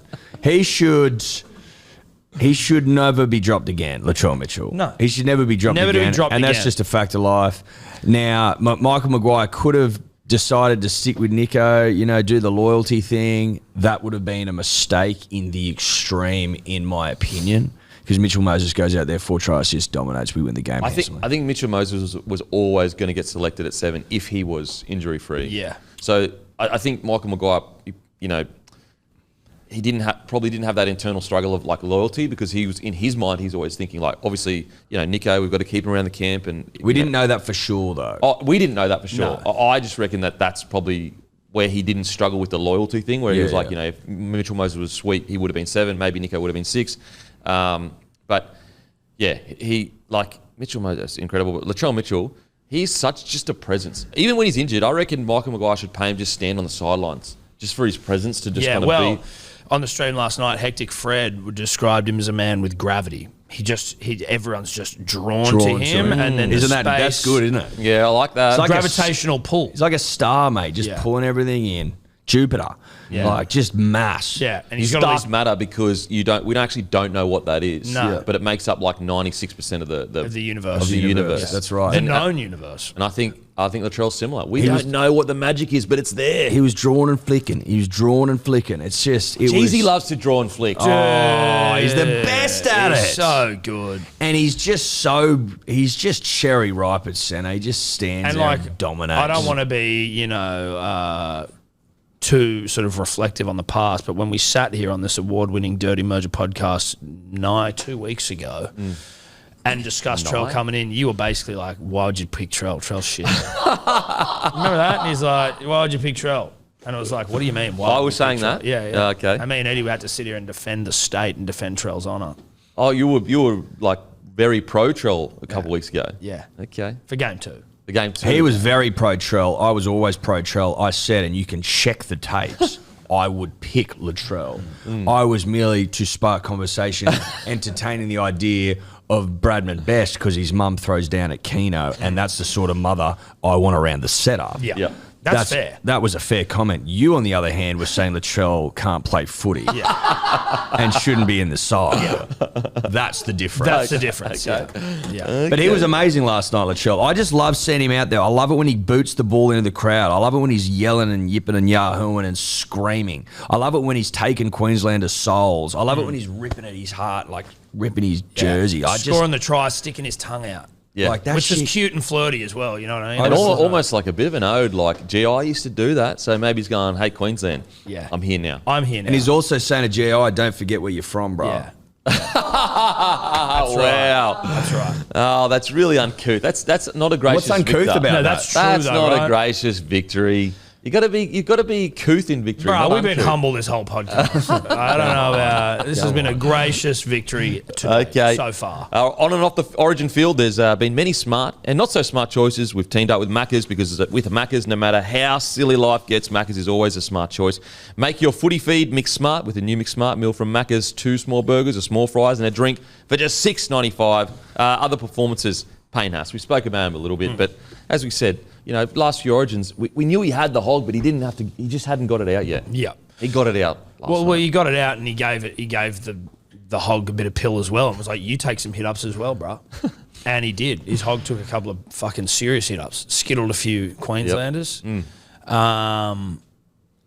He should never be dropped again, Latrell Mitchell. No. He should never be dropped Never to be again. dropped and that's again. just a fact of life. Now, Michael Maguire could have decided to stick with Nico, do the loyalty thing. That would have been a mistake in the extreme, in my opinion. Because Mitchell Moses goes out there, 4 try assists, dominates, we win the game. I think Mitchell Moses was always going to get selected at 7 if he was injury free. Yeah. So I think Michael Maguire, he probably didn't have that internal struggle of like loyalty, because he was in his mind, he's always thinking like, obviously, Nico, we've got to keep him around the camp, and we didn't know that for sure, though. Oh, we didn't know that for sure. No. I just reckon that's probably where he didn't struggle with the loyalty thing, where he was like, if Mitchell Moses was sweet, he would have been 7, maybe Nico would have been 6. But yeah, Mitchell Moses, incredible. But Latrell Mitchell, he's such just a presence. Even when he's injured, I reckon Michael Maguire should pay him just stand on the sidelines, just for his presence to just kind of be. On the stream last night, Hectic Fred described him as a man with gravity. Everyone's just drawn to him, and then Isn't the that's space- good, isn't it? Yeah, I like that. It's like gravitational pull. He's like a star, mate, just pulling everything in. Jupiter. Yeah. Like, just mass. Yeah, and His he's got all stars matter because we actually don't know what that is. No. Yeah. But it makes up like 96% of the universe. Of the universe. Yeah, that's right. the And, known universe. And I think Latrell's similar. We don't know what the magic is, but it's there. he was drawn and flicking. It's just... Cheesy loves to draw and flick. Oh, he's the best at He's it. so good. And he's just cherry ripe at centre. He just stands And there like, and dominates. I don't want to be, too sort of reflective on the past, but when we sat here on this award-winning Dirty Merger podcast 2 weeks ago and discussed Trell coming in, you were basically like, why would you pick Trell? Trell's shit. Remember that? And he's like, why would you pick Trell? And it was like, what do you mean? Why I would was you pick saying Trell? that? Yeah. Okay. I mean, Eddie, we had to sit here and defend the state and defend Trell's honour. Oh, you were like very pro Trell a couple weeks ago. Yeah. Okay. For game 2. The game 2. He was very pro Trell. I was always pro Trell. I said, and you can check the tapes, I would pick Latrell. I was merely to spark conversation, entertaining the idea of Bradman Best because his mum throws down at Keno, and that's the sort of mother I want around the setup. Yeah. That's fair. That was a fair comment. You, on the other hand, were saying Latrell can't play footy and shouldn't be in the side. Yeah. That's the difference. That's the difference. Yeah. But he was amazing last night, Latrell. I just love seeing him out there. I love it when he boots the ball into the crowd. I love it when he's yelling and yipping and yahooing and screaming. I love it when he's taking Queenslanders' souls. I love it when he's ripping at his heart, like ripping his jersey. Scoring the try, sticking his tongue out. Yeah. Like that Which shit. is cute and flirty as well, you know what I mean? And almost like a bit of an ode, like, gee, I used to do that, so maybe he's going, hey, Queensland, I'm here now. I'm here now. And he's also saying to GI, don't forget where you're from, bro. Yeah. Wow. That's right. Oh, that's really uncouth. That's not a gracious What's uncouth victor. about No, that? that's true, That's though, not right? a gracious victory. You've got to be couth in victory. Bro, not we've been uncouth. humble this whole podcast. I don't know about... This has been a gracious victory so far. On and off the Origin field, there's been many smart and not so smart choices. We've teamed up with Maccas because with Maccas, no matter how silly life gets, Maccas is always a smart choice. Make your footy feed McSmart with a new McSmart meal from Maccas. 2 small burgers, a small fries and a drink for just $6.95. Other performances, Payne Haas. We spoke about him a little bit, but as we said, last few Origins, we knew he had the hog, but he didn't have to. He just hadn't got it out yet. Yeah. He got it out. Well, he got it out and he gave the hog a bit of pill as well and was like, you take some hit-ups as well, bro. And he did. His hog took a couple of fucking serious hit-ups. Skittled a few Queenslanders. And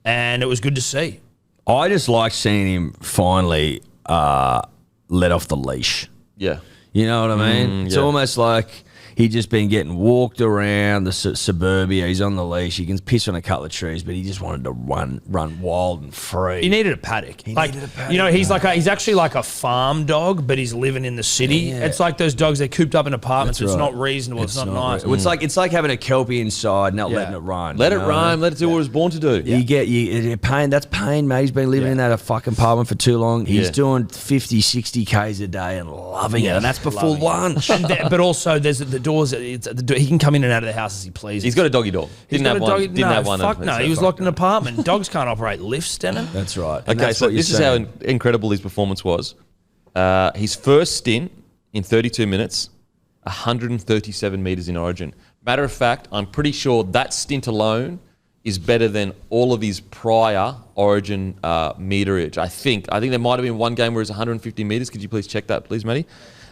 it was good to see. I just like seeing him finally let off the leash. Yeah. You know what I mean? It's almost like he'd just been getting walked around the suburbia. He's on the leash. He can piss on a couple of trees, but he just wanted to run wild and free. He needed a paddock. He's actually like a farm dog, but he's living in the city. Yeah. It's like those dogs, they're cooped up in apartments. It's not reasonable. It's not nice. It's like having a Kelpie inside, not letting it run. Let it roam. Let it do what it was born to do. You get pain. That's pain, mate. He's been living in that fucking apartment for too long. He's doing 50, 60 Ks a day and loving it. And that's before lunch. But also, there's the doors. It's at the door. He can come in and out of the house as he pleases. He's got a doggy door. Didn't have one. Fuck no. He was locked in an apartment. Dogs can't operate lifts, Denham. That's right. Okay, so this is how incredible his performance was. His first stint in 32 minutes, 137 metres in Origin. Matter of fact, I'm pretty sure that stint alone is better than all of his prior Origin meterage. I think there might have been one game where it's 150 metres. Could you please check that, please, Matty?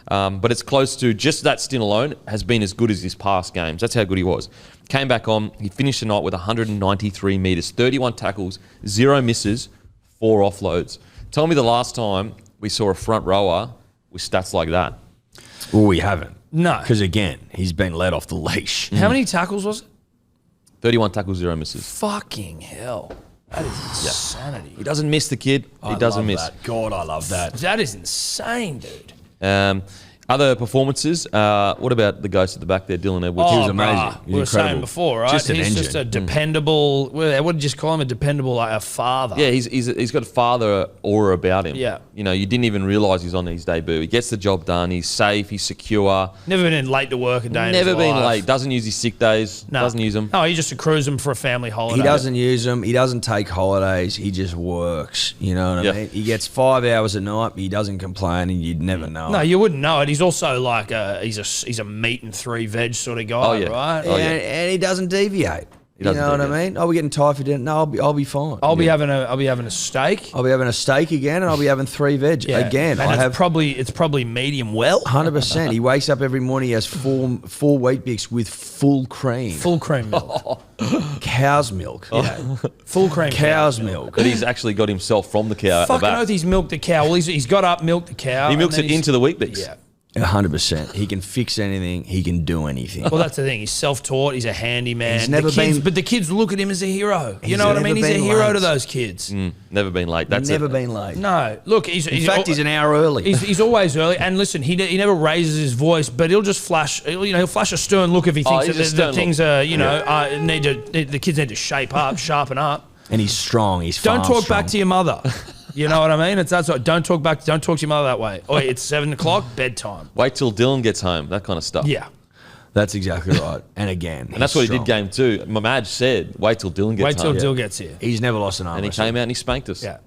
But it's close to just that stint alone has been as good as his past games. That's how good he was. Came back on. He finished the night with 193 metres, 31 tackles, 0 misses, 4 offloads. Tell me the last time we saw a front rower with stats like that. Well, we haven't. No. Because, again, he's been let off the leash. How many tackles was it? 31 tackles, 0 misses. Fucking hell. That is insanity. He doesn't miss the kid. He doesn't miss. That. God, I love that. That is insane, dude. Other performances, what about the ghost at the back there, Dylan Edwards? He was amazing. We were saying before, right? Just an he's engine. just a dependable. What did you just call him? A dependable, like a father. Yeah, he's got a father aura about him. Yeah. You didn't even realise he's on his debut. He gets the job done. He's safe. He's secure. Never been late to work a day. Never in his been life. late. Doesn't use his sick days. No. Doesn't use them. No, he just accrues them for a family holiday. He doesn't use them. He doesn't take holidays. He just works. You know what I mean? He gets 5 hours a night, but he doesn't complain, and you'd never know. No, you wouldn't know it. He's also like he's a meat and 3 veg sort of guy, Oh, yeah. right? Oh, yeah. And he doesn't deviate. doesn't you know what I deviate. mean? Are we getting tired for dinner? No, I'll be fine. I'll be having a steak. I'll be having a steak again, and I'll be having 3 veg again. And I have it's probably medium well. 100%. He wakes up every morning. He has four wheat bix with full cream, Full cream milk. cow's milk, Full cream cow's milk. But he's actually got himself from the cow at the Fucking back. oath he's milked the cow. Well, he's got up, milked the cow. He and milks then it into the wheat bix. Yeah. 100%. He can fix anything. He can do anything. Well, that's the thing. He's self-taught. He's a handyman. He's never been- but the kids look at him as a hero. You He's know what I mean? never He's a been hero late. to those kids. Never been late. That's Never it. been late. No, look, In fact, he's an hour early. He's always early, and listen, he never raises his voice, but he'll just flash. He'll flash a stern look if he thinks he's a that stern the things are, the kids need to shape up, sharpen up. And he's strong. He's Don't farm talk strong. back to your mother. You know what I mean? That's what. Don't talk to your mother that way. Oh, it's 7 o'clock, bedtime. Wait till Dylan gets home. That kind of stuff. Yeah. That's exactly right. And again, And that's what he did game 2. Mamad said, wait till Dylan gets Wait till home. Dill gets here. He's never lost an arm And he wrestle. came out and he spanked us. Yeah.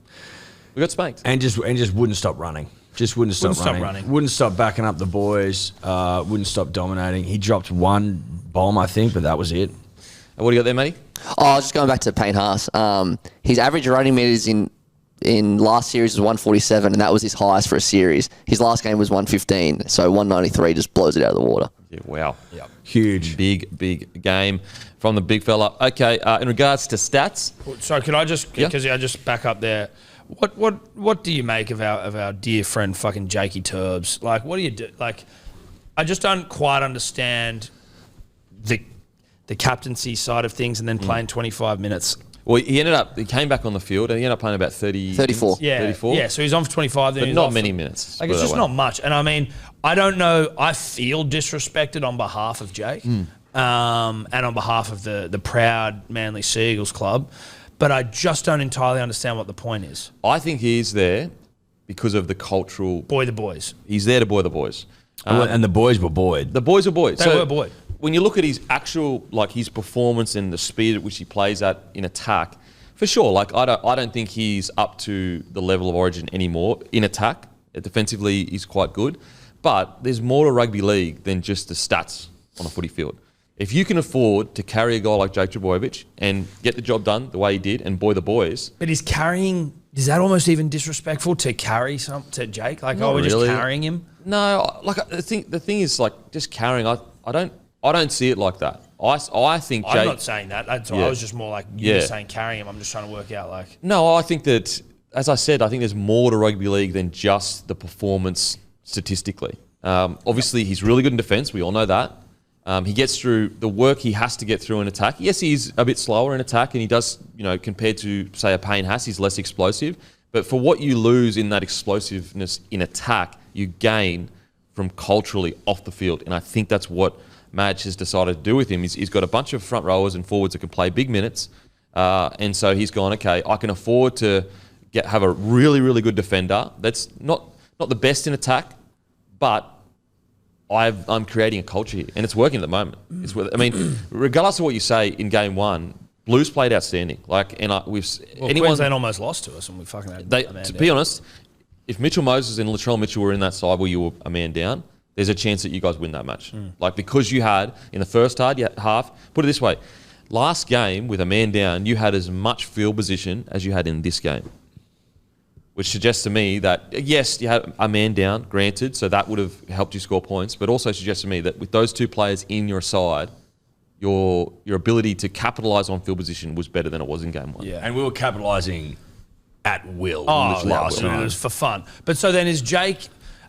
We got spanked. and just wouldn't stop running. Just wouldn't stop running. Wouldn't stop backing up the boys. Wouldn't stop dominating. He dropped one bomb, I think, but that was it. And what do you got there, matey? Oh, just going back to Payne Haas. His average running meters in last series was 147, and that was his highest for a series. His last game was 115, so 193 just blows it out of the water. Yeah, wow. Yep. Huge. Big game from the big fella. Okay, in regards to stats. So can I just, because I just back up there, what do you make of our dear friend fucking Jakey Turbs? Like, what do you do? Like, I just don't quite understand the captaincy side of things and then playing 25 minutes. Well, he came back on the field and he ended up playing about 34. Yeah, 34. Yeah, so he's on for 25. Then But not many minutes. Like, it's just not much. And I mean, I don't know. I feel disrespected on behalf of Jake and on behalf of the proud Manly Seagulls club, but I just don't entirely understand what the point is. I think he's there because of the cultural... Boy the boys. He's there to buoy the boys. And the boys were buoyed. The boys are buoyed. They were buoyed. When you look at his actual, like his performance and the speed at which he plays at in attack, for sure, like I don't think he's up to the level of Origin anymore in attack. Defensively, he's quite good. But there's more to rugby league than just the stats on a footy field. If you can afford to carry a guy like Jake Trbojevic and get the job done the way he did and buoy the boys... But is that almost even disrespectful to carry to Jake? Like, we're just carrying him? No, like I think the thing is like just carrying. I don't see it like that. I think Jake... I'm not saying that. I was just more like you're saying carrying him. I'm just trying to work out like... No, I think that, as I said, I think there's more to rugby league than just the performance statistically. Obviously, he's really good in defence. We all know that. He gets through the work he has to get through in attack. Yes, he's a bit slower in attack, and he does, compared to, say, a Payne Haas, he's less explosive. But for what you lose in that explosiveness in attack, you gain from culturally off the field. And I think that's what Madge has decided to do with him. He's got a bunch of front rowers and forwards that can play big minutes. And so he's gone, okay, I can afford to have a really, really good defender. That's not the best in attack, but I'm creating a culture here, and it's working at the moment. Regardless of what you say in game one, Blues played outstanding. Queensland almost lost to us, and we fucking had a man to down. be honest, if Mitchell Moses and Latrell Mitchell were in that side where you were a man down, there's a chance that you guys win that match. Because you had in the first half. Put it this way: last game with a man down, you had as much field position as you had in this game. Which suggests to me that, yes, you had a man down, granted, so that would have helped you score points, but also suggests to me that with those two players in your side, your ability to capitalise on field position was better than it was in game one. Yeah, and we were capitalising at will. Last night. It was for fun. But so then is Jake,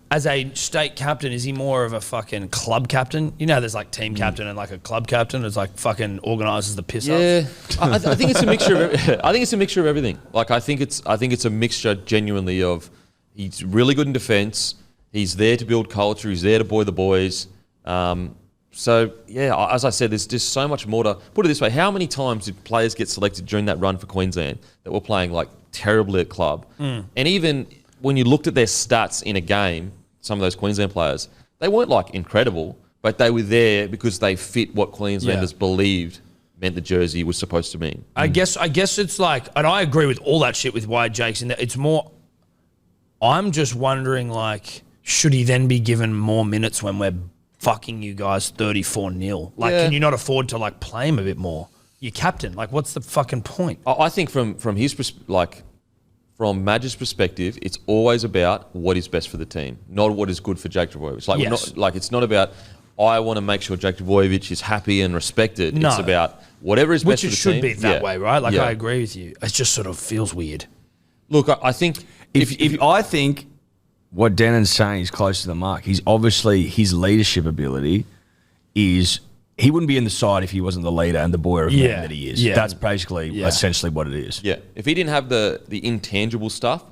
as a state captain, is he more of a fucking club captain? There's like team captain and like a club captain. It's like fucking organises the piss ups. I think it's a mixture. I think it's a mixture of everything. Like I think it's a mixture genuinely of he's really good in defence. He's there to build culture. He's there to buoy the boys. So yeah, as I said, there's just so much more to put it this way. How many times did players get selected during that run for Queensland that were playing like terribly at club? And even when you looked at their stats in a game, some of those Queensland players, they weren't like incredible, but they were there because they fit what Queenslanders believed meant the jersey was supposed to mean. I guess it's like, and I agree with all that shit with why Jake's in there. It's more, I'm just wondering, like, should he then be given more minutes when we're fucking you guys 34-0? Like, can you not afford to like play him a bit more? You're captain. Like, what's the fucking point? I think from his from Madge's perspective, it's always about what is best for the team, not what is good for Jake Trbojevic. It's not about I want to make sure Jake Trbojevic is happy and respected. No. It's about whatever is best for the team. Which it should be that way, right? Like I agree with you. It just sort of feels weird. Look, I think if I think what Denon's saying is close to the mark. He's obviously his leadership ability is. He wouldn't be in the side if he wasn't the leader and the boy of men that he is. Yeah. That's basically essentially what it is. Yeah. If he didn't have the intangible stuff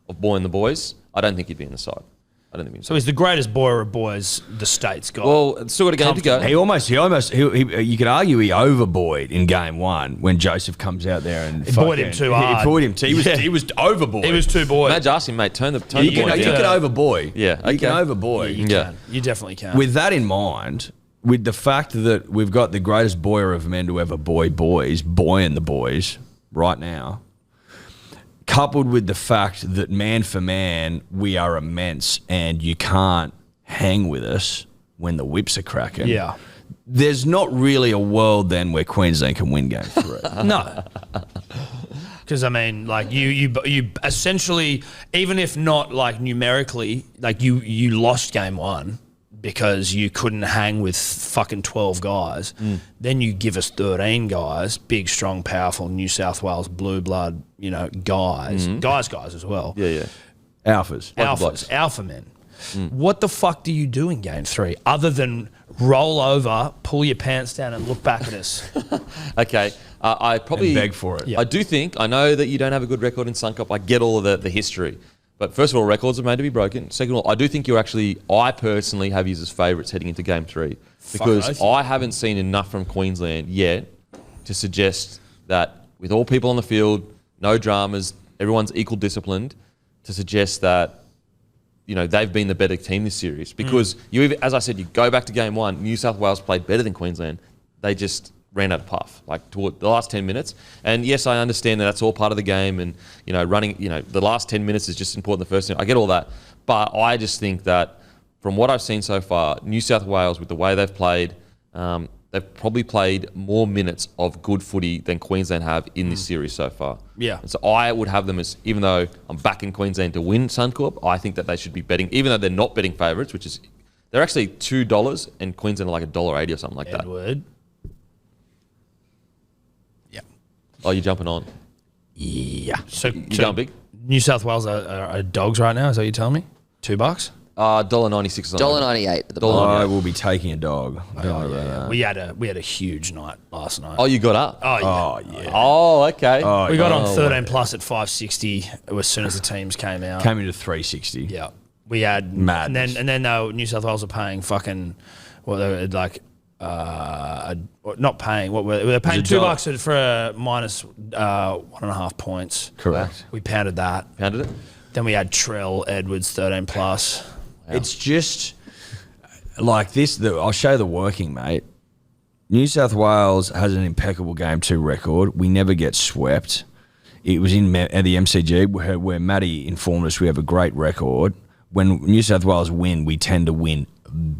of buoying the boys, I don't think he'd be in the side. I don't think he'd be in the side. So he's the greatest buoyer of boys the state's got. Well, it's still got a game to go. He almost you could argue he overbuoyed in game one when Joseph comes out there and buoyed him too hard. He buoyed him too. He was overbuoyed. He was too buoyed. Madge asked him, mate, turn the buoy down. You can overbuoy. Yeah. Okay. You can overbuoy. You can. You definitely can. With that in mind, with the fact that we've got the greatest buoyer of men to ever buoy boys, buoying the boys right now, coupled with the fact that man for man, we are immense and you can't hang with us when the whips are cracking. Yeah. There's not really a world then where Queensland can win game 3. No. Because, I mean, like, you essentially, even if not, like, numerically, like, you lost game 1 because you couldn't hang with fucking 12 guys. Then you give us 13 guys, big, strong, powerful New South Wales blue blood, guys. Guys as well. Yeah. Alphas. Alpha men. What the fuck do you do in game 3 other than roll over, pull your pants down and look back at us? Okay. I probably And beg for it. Yeah. I know that you don't have a good record in Suncorp. I get all of the history. But first of all, records are made to be broken. Second of all, I do think I personally have you as favourites heading into game 3 because I haven't seen enough from Queensland yet to suggest that with all people on the field, no dramas, everyone's equal disciplined, to suggest that they've been the better team this series. Because as I said, you go back to game 1, New South Wales played better than Queensland. They just ran out of puff, like toward the last 10 minutes. And yes, I understand that's all part of the game and, running, the last 10 minutes is just important the first thing. I get all that. But I just think that from what I've seen so far, New South Wales, with the way they've played, they've probably played more minutes of good footy than Queensland have in this series so far. Yeah. And so I would have them as, even though I'm backing Queensland to win Suncorp, I think that they should be betting, even though they're not betting favourites, which is, they're actually $2 and Queensland are like $1.80 or something like that. Edward. Yeah. Oh, you're jumping on. Yeah. So You going big? New South Wales are dogs right now, is that what you're telling me? $2? $1.96 on $1.98 at the $1.98. moment. I will be taking a dog. Don't worry about that. We had a huge night last night. Oh, you got up? Oh, yeah. Oh, yeah. Oh, okay. We got on 13 plus at 560 as soon as the teams came out. Came into 360. Yeah. We had Madness. and then New South Wales are paying fucking they were like not paying they're paying $2 for a minus 1.5 points. Correct. We pounded that. Pounded it? Then we had Trell Edwards 13 plus. Wow. It's just like this. I'll show the working, mate. New South Wales has an impeccable game 2 record. We never get swept. It was at the MCG where Matty informed us we have a great record. When New South Wales win, we tend to win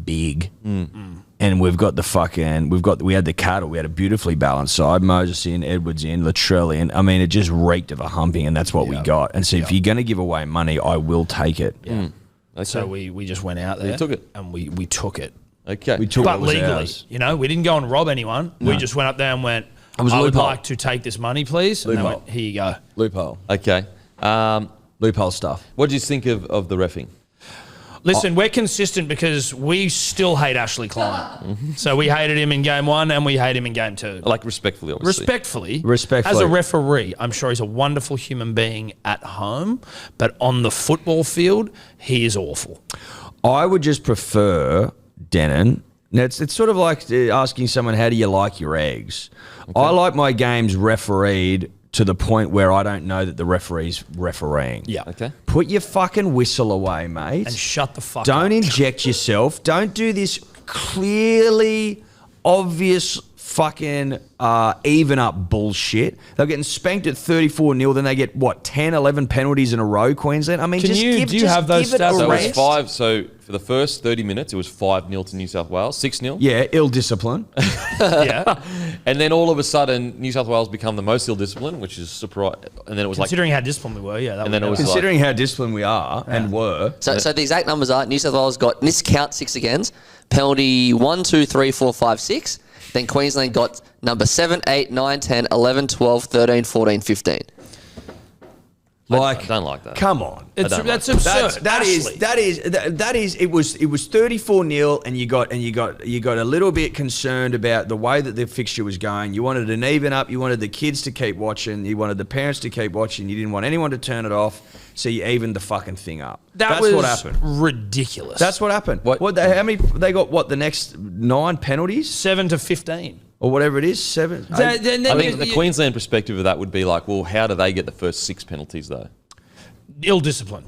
big. And we had the cattle. We had a beautifully balanced side. Moses in, Edwards in, Latrell in. I mean, it just reeked of a humping, and that's what we got. And so if you're going to give away money, I will take it. Yeah. Okay. So we just went out there. You took it. And we took it. Okay. We took But what was legally, ours. we didn't go and rob anyone. No. We just went up there and went, I would loophole. like to take this money, please. And they Loophole. went, here you go. Loophole. Okay. Loophole stuff. What do you think of the reffing? Listen, we're consistent because we still hate Ashley Klein. So we hated him in game 1 and we hate him in game 2. Like, respectfully, obviously. Respectfully, as a referee, I'm sure he's a wonderful human being at home, but on the football field, he is awful. I would just prefer, Denon, it's sort of like asking someone, how do you like your eggs? Okay. I like my games refereed to the point where I don't know that the referee's refereeing. Yeah. Okay. Put your fucking whistle away, mate. And shut the fuck up. Don't inject yourself. Don't do this clearly obvious fucking even up bullshit. They're getting spanked at 34-0, then they get, 10, 11 penalties in a row, Queensland? I mean, Do you have those stats? So it was rest. 5. So for the first 30 minutes, it was 5-0 to New South Wales, 6-0. Yeah, ill discipline. Yeah. And then all of a sudden, New South Wales become the most ill-disciplined, which is surprise. And then it was Considering how disciplined we were, yeah. And then it was Considering how disciplined we are and were. So the exact numbers are New South Wales got, this count 6 against, penalty 1, 2, 3, 4, 5, 6. Then Queensland got number 7, 8, 9, 10, 11, 12, 13, 14, 15. I don't like that. Come on. That's absurd. That is. It was 34-0, and you got a little bit concerned about the way that the fixture was going. You wanted an even up. You wanted the kids to keep watching. You wanted the parents to keep watching. You didn't want anyone to turn it off. So you evened the fucking thing up. That's what happened. Ridiculous. That's what happened. How many? They got the next 9 penalties 7 to 15. or whatever it is. 7. I think the Queensland perspective of that would be like, well, how do they get the first 6 penalties though? Ill discipline.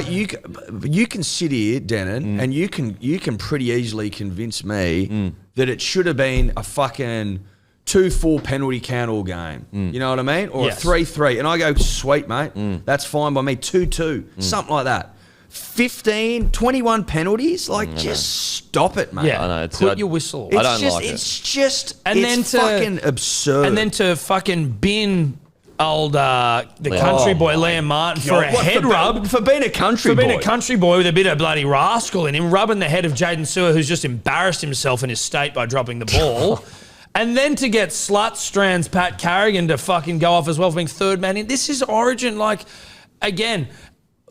You can sit here, Denon, and you can pretty easily convince me that it should have been a fucking 2-4 penalty count all game. You know what I mean? Or Yes. a 3-3. And I go, sweet, mate. That's fine by me. 2-2. Something like that. 15, 21 penalties? Like, just stop it, mate. Yeah, I know, it's- put I- your whistle. I don't It's like it. It's just, And it's then to- fucking absurd. And then to fucking bin old the country boy Liam Martin for a head rub. For being a country For boy. being a country boy with a bit of bloody rascal in him, rubbing the head of Jaden Sewer, who's just embarrassed himself in his state by dropping the ball. And then to get Slut Strands Pat Carrigan to fucking go off as well for being third man in. This is Origin. Like, again,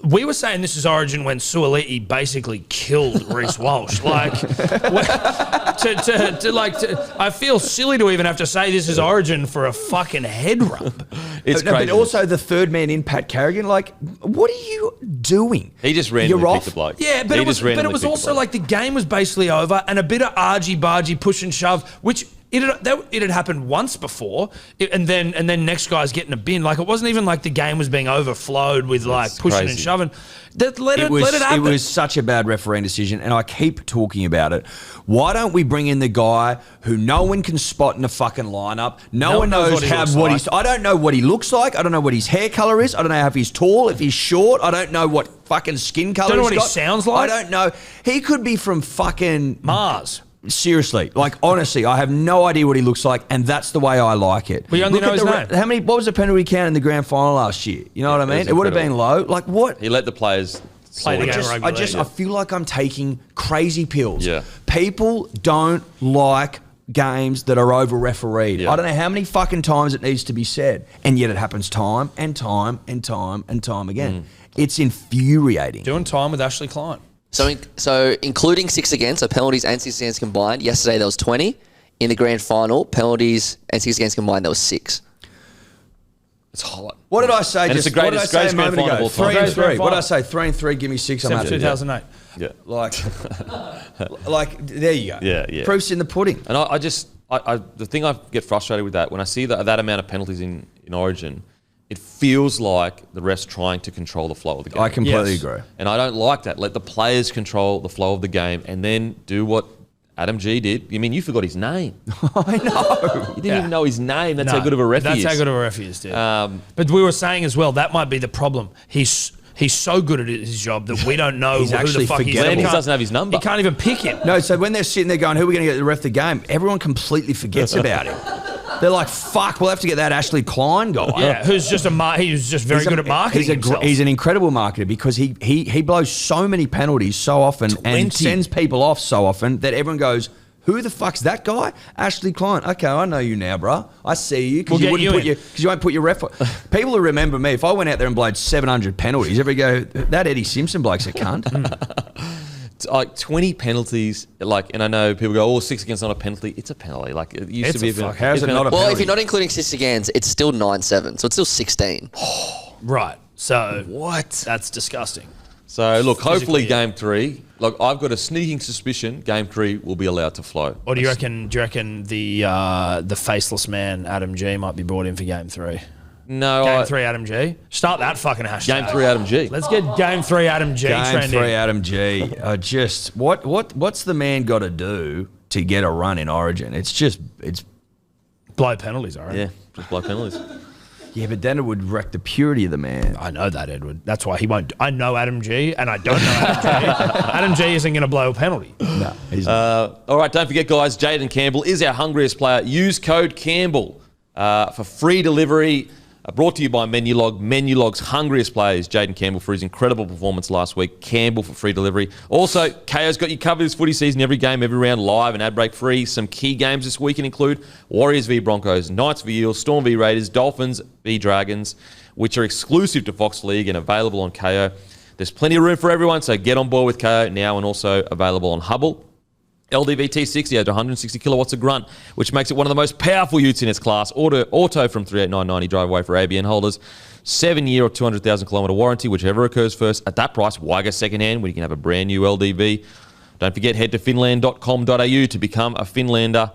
we were saying this is Origin when Suoliti basically killed Reece Walsh. Like, I feel silly to even have to say this is Origin for a fucking head rub. It's No, crazy. but also the third man in, Pat Carrigan, like, what are you doing? He just randomly You're picked off. the bloke. Yeah, but He it was, just but it randomly was picked the also bloke. like the game was basically over and a bit of argy-bargy push and shove, which it had happened once before, and then next guy's getting a bin. Like, it wasn't even like the game was being overflowed with like pushing and crazy. shoving. Let it It happen. was such a bad refereeing decision, and I keep talking about it. Why don't we bring in the guy who no one can spot in the fucking lineup? No one knows what he looks what like. he's. I don't know what he looks like. I don't know what his hair color is. I don't know if he's tall, if he's short. I don't know what fucking skin color. Don't know he's what he got. sounds like. I don't know. He could be from fucking Mars. Seriously, like, honestly, I have no idea what he looks like, and that's the way I like it. We only Look know at his the name. What was the penalty count in the grand final last year? You know what I mean? was It would have been incredible. low. Like, what? He let the players Play the sort game. it. Rugby league. I feel like I'm taking crazy pills. Yeah. People don't like games that are over refereed. Yeah. I don't know how many fucking times it needs to be said, and yet it happens time and time and time and time again. It's infuriating. Doing time with Ashley Klein. So including 6 against, so penalties and 6 against combined, yesterday there was 20. In the grand final, penalties and 6 against combined, there was 6. It's hot. What did I say? And it's Just the what did I greatest- say a greatest grand moment final ago? of all time. 3 and Greatest grand 3. What did I final. say? 3 and 3. Give me 6. I'm Except happy. 2008. Yeah. Like, there you go. Yeah. Proof's in the pudding. And I the thing I get frustrated with that, when I see that amount of penalties in Origin, it feels like the refs trying to control the flow of the game. I completely Yes. agree. And I don't like that. Let the players control the flow of the game and then do what Adam G did. You mean you forgot his name? I know. You didn't even know his name. That's how good of a ref he That's is. how good of a ref he is, dude. Um, But we were saying as well, that might be the problem. He's so good at his job that we don't know He's who actually the fuck he is. forgettable. Landis He can't- doesn't have his number. He can't even pick him. No, so when they're sitting there going, who are we going to get to ref the game? Everyone completely forgets about him. They're like, fuck, we'll have to get that Ashley Klein guy. Yeah, who's just he's just very good at marketing himself. He's an incredible marketer because he blows so many penalties so often 20. and sends people off so often that everyone goes, who the fuck's that guy? Ashley Klein. Okay, I know you now, bro. I see you because We'll you get wouldn't you put because you won't put your ref. People who remember me, if I went out there and blowed 700 penalties, every go that Eddie Simpson bloke's a cunt. It's like 20 penalties, and I know people go, 6 against not a penalty. It's a penalty. Like, it used It's to be a fuck. How's it not a Well, penalty? if you're not including 6 against, it's still 9-7, so it's still 16. Right. So What? that's disgusting. So, look, hopefully yeah. game 3, look, I've got a sneaking suspicion game 3 will be allowed to flow. Or do you reckon the faceless man Adam G might be brought in for game 3? No, Game 3 Adam G. Start that fucking hashtag. Game 3 Adam G. Let's get game 3 Adam G Game trending. 3 Adam G. What's the man got to do to get a run in Origin? It's Blow penalties, all right. Yeah, just blow penalties. yeah, but then it would wreck the purity of the man. I know that, Edward. That's why he won't. I know Adam G, and I don't know Adam G. Adam G isn't going to blow a penalty. No, he's All right, don't forget, guys, Jaden Campbell is our hungriest player. Use code Campbell for free delivery. Brought to you by Menulog. Menulog's hungriest player is Jaden Campbell for his incredible performance last week. Campbell for free delivery. Also, KO's got you covered this footy season. Every game, every round, live and ad break free. Some key games this weekend include Warriors v Broncos, Knights v Eels, Storm v Raiders, Dolphins v Dragons, which are exclusive to Fox League and available on KO. There's plenty of room for everyone, so get on board with KO now and also available on Hubble. LDVT 60 over 160 kilowatts of grunt, which makes it one of the most powerful utes in its class. Auto from 38990 drive away for ABN holders. 7-year or 200,000 kilometre warranty, whichever occurs first. At that price, why go second hand when you can have a brand new LDV? Don't forget, head to finland.com.au to become a Finlander.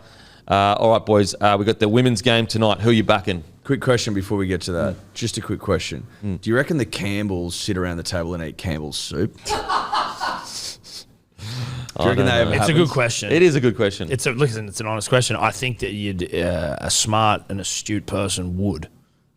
All right, boys, we got the women's game tonight. Who are you backing? Quick question before we get to that. Just a quick question. Do you reckon the Campbells sit around the table and eat Campbell's soup? Do you reckon that ever It's a happens? good question. It is a good question. Listen, it's an honest question. I think that a smart and astute person would.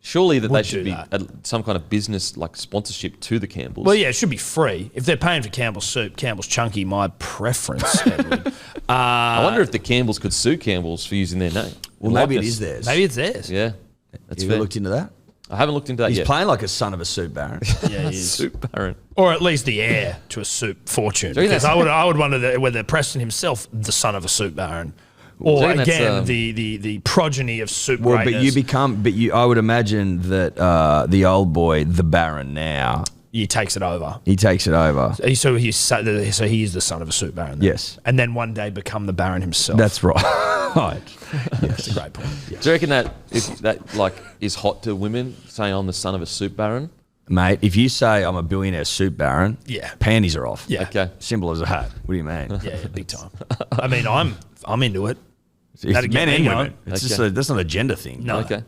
Surely that they Would should do be some kind of business like sponsorship to the Campbells. Well, yeah, it should be free. If they're paying for Campbell's soup, Campbell's Chunky, my preference. Edward. I wonder if the Campbells could sue Campbell's for using their name. Well, maybe it Likeness. is theirs. Maybe it's theirs. Yeah, that's Have fair. you looked into that? I haven't looked into that He's yet. playing like a son of a soup baron. Yeah, he is. Soup Baron. Or at least the heir to a soup fortune. Do you think Because I would wonder whether Preston himself, the son of a soup baron, or Do you think that's, again the progeny of soup Well, greatness. I would imagine that the old boy, the Baron now, he takes it over. he takes it over. So he is the son of a soup baron. Then. Yes. And then one day become the baron himself. That's right. That's a great point. Yes. Do you reckon that if that like is hot to women saying I'm the son of a soup baron? Mate, if you say I'm a billionaire soup baron, Yeah. panties are off. Yeah. Okay. Simple as that. What do you mean? Yeah, big time. I mean, I'm into it. It's That'd get men me and going. women. It's just that's not a gender thing. No. Okay.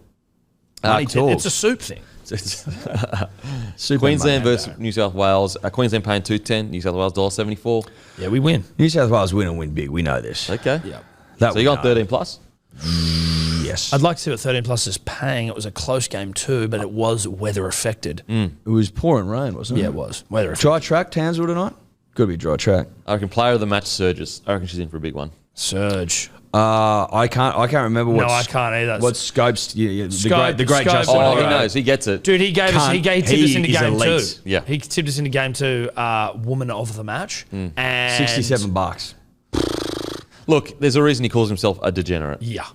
Money talks. It's a soup thing. Soup Queensland and money. versus New South Wales. Queensland paying $2.10. New South Wales $1.74. Yeah, we win. New South Wales win and win big. We know this. Okay. Yeah. That So you we got know. 13 plus. Yes. I'd like to see what 13 plus is paying. It was a close game too, but it was weather affected. It was pouring rain, wasn't it? Yeah, it was weather affected. Dry track, Townsville tonight? Got to be dry track. I reckon player of the match surges. I reckon she's in for a big one. Surge. I can't remember what. No, I can't either. What Scopes? The Scope- great Scope- Justin. Oh, he Holliday. knows. He gets it. Dude, he tipped us into game elite. two. Yeah. He tipped us into game two. Woman of the match. And $67. Look, there's a reason he calls himself a degenerate. Yeah.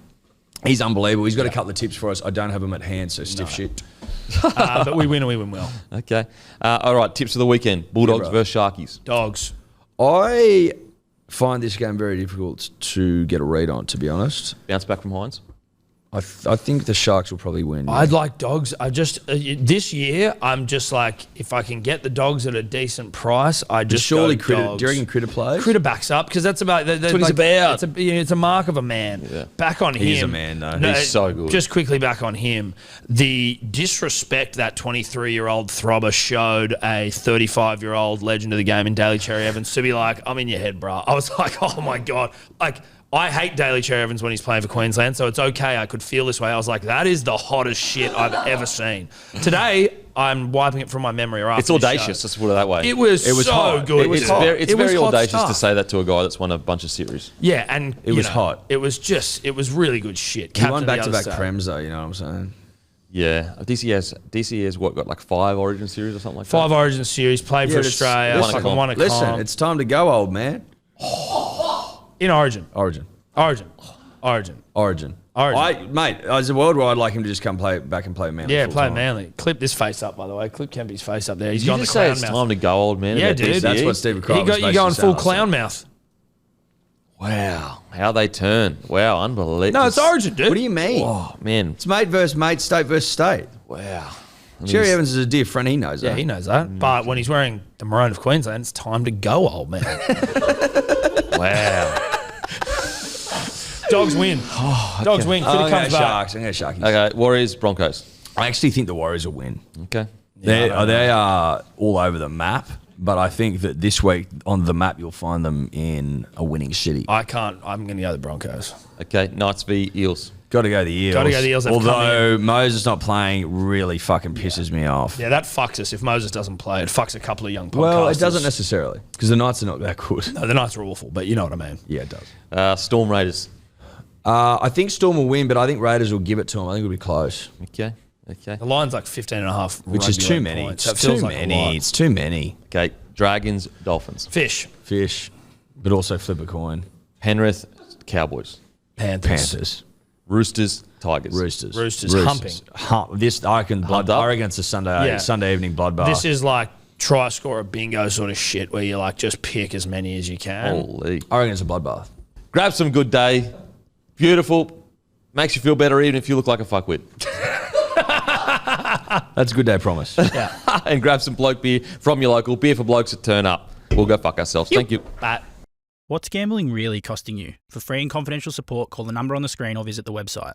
He's unbelievable. He's got a couple of tips for us. I don't have them at hand, so stiff shit. But we win and we win well. Okay. All right. Tips for the weekend. Bulldogs bro. versus Sharkies. Dogs. I find this game very difficult to get a read on, to be honest. Bounce back from Hines. I think the Sharks will probably win. yeah. I'd like dogs. I just this year I'm just like if I can get the dogs at a decent price, I just surely go Critter. dogs. Do you reckon Critter plays? Critter backs up because that's about what he's about. It's a mark of a man. Yeah. Back on him. He is a man, though. He's so good. Just quickly back on him. The disrespect that 23-year-old throbber showed a 35-year-old legend of the game in Daly Cherry Evans to be like, I'm in your head, bro. I was like, oh my god, like. I hate Daly Cherry Evans when he's playing for Queensland, so it's okay. I could feel this way. I was like, that is the hottest shit I've ever seen. Today, I'm wiping it from my memory. It's audacious. Let's put it that way. It was so hot. good. It's hot. very, it's It was very hot audacious stuff. to say that to a guy that's won a bunch of series. Yeah, and It was hot. It was really good shit. He won Captain of the back-to-back other side. Prems, though, you know what I'm saying? Yeah. DC has what, got like 5 Origin series or something like that? 5 Origin series, played for Yeah, Australia, listen, fucking won a Listen, comp. it's time to go, old man. In Origin. Origin. Origin. Mate, as a world where I'd like him to just come back and play Manly. Yeah, full play time. Manly. Clip this face up, by the way. Clip Kempy's face up there. He's Did you gone the just say clown it's mouth. time to go, old man? Yeah, about dude. DCE? That's what Stephen Crichton He got you going full clown mouth. Wow. How they turn. Wow, unbelievable. No, it's Origin, dude. What do you mean? Oh, man. It's mate versus mate, state versus state. Wow. Cherry Evans is a dear friend. He knows Yeah, that. he knows that. But when he's wearing the maroon of Queensland, it's time to go, old man. Wow. Dogs win. Dogs win. I'm Critter going to comes go back. Sharks. I'm going to Sharkies. Okay, Warriors, Broncos. I actually think the Warriors will win. Okay. They are all over the map, but I think that this week on the map you'll find them in a winning city. I can't. I'm going to go the Broncos. Okay, Knights v Eels. Got to go the Eels. Gotta go the Eels. They've come Although Moses not playing really fucking pisses me off. Yeah, that fucks us. If Moses doesn't play, it fucks a couple of young podcasters. Well, it doesn't necessarily because the Knights are not that good. No, the Knights are awful, but you know what I mean. Yeah, it does. Storm Raiders. I think Storm will win, but I think Raiders will give it to them. I think it'll be close, Okay. Okay. The line's like 15.5. which is rugby too league many. points. It's That feels too like a lot. many. It's too many. Okay. Dragons, Dolphins. Fish. Fish, but also flip a coin. Penrith, Cowboys. Panthers, Roosters, Tigers. Roosters, humping. This I reckon. Humped up? I reckon it's a Sunday evening bloodbath. This is like try score a bingo sort of shit where you like just pick as many as you can. Holy. I reckon it's a bloodbath. Grab some good day. Beautiful. Makes you feel better even if you look like a fuckwit. That's a good day promise. And grab some bloke beer from your local beer for blokes that turn up. We'll go fuck ourselves. Thank you. But What's gambling really costing you? For free and confidential support, call the number on the screen or visit the website.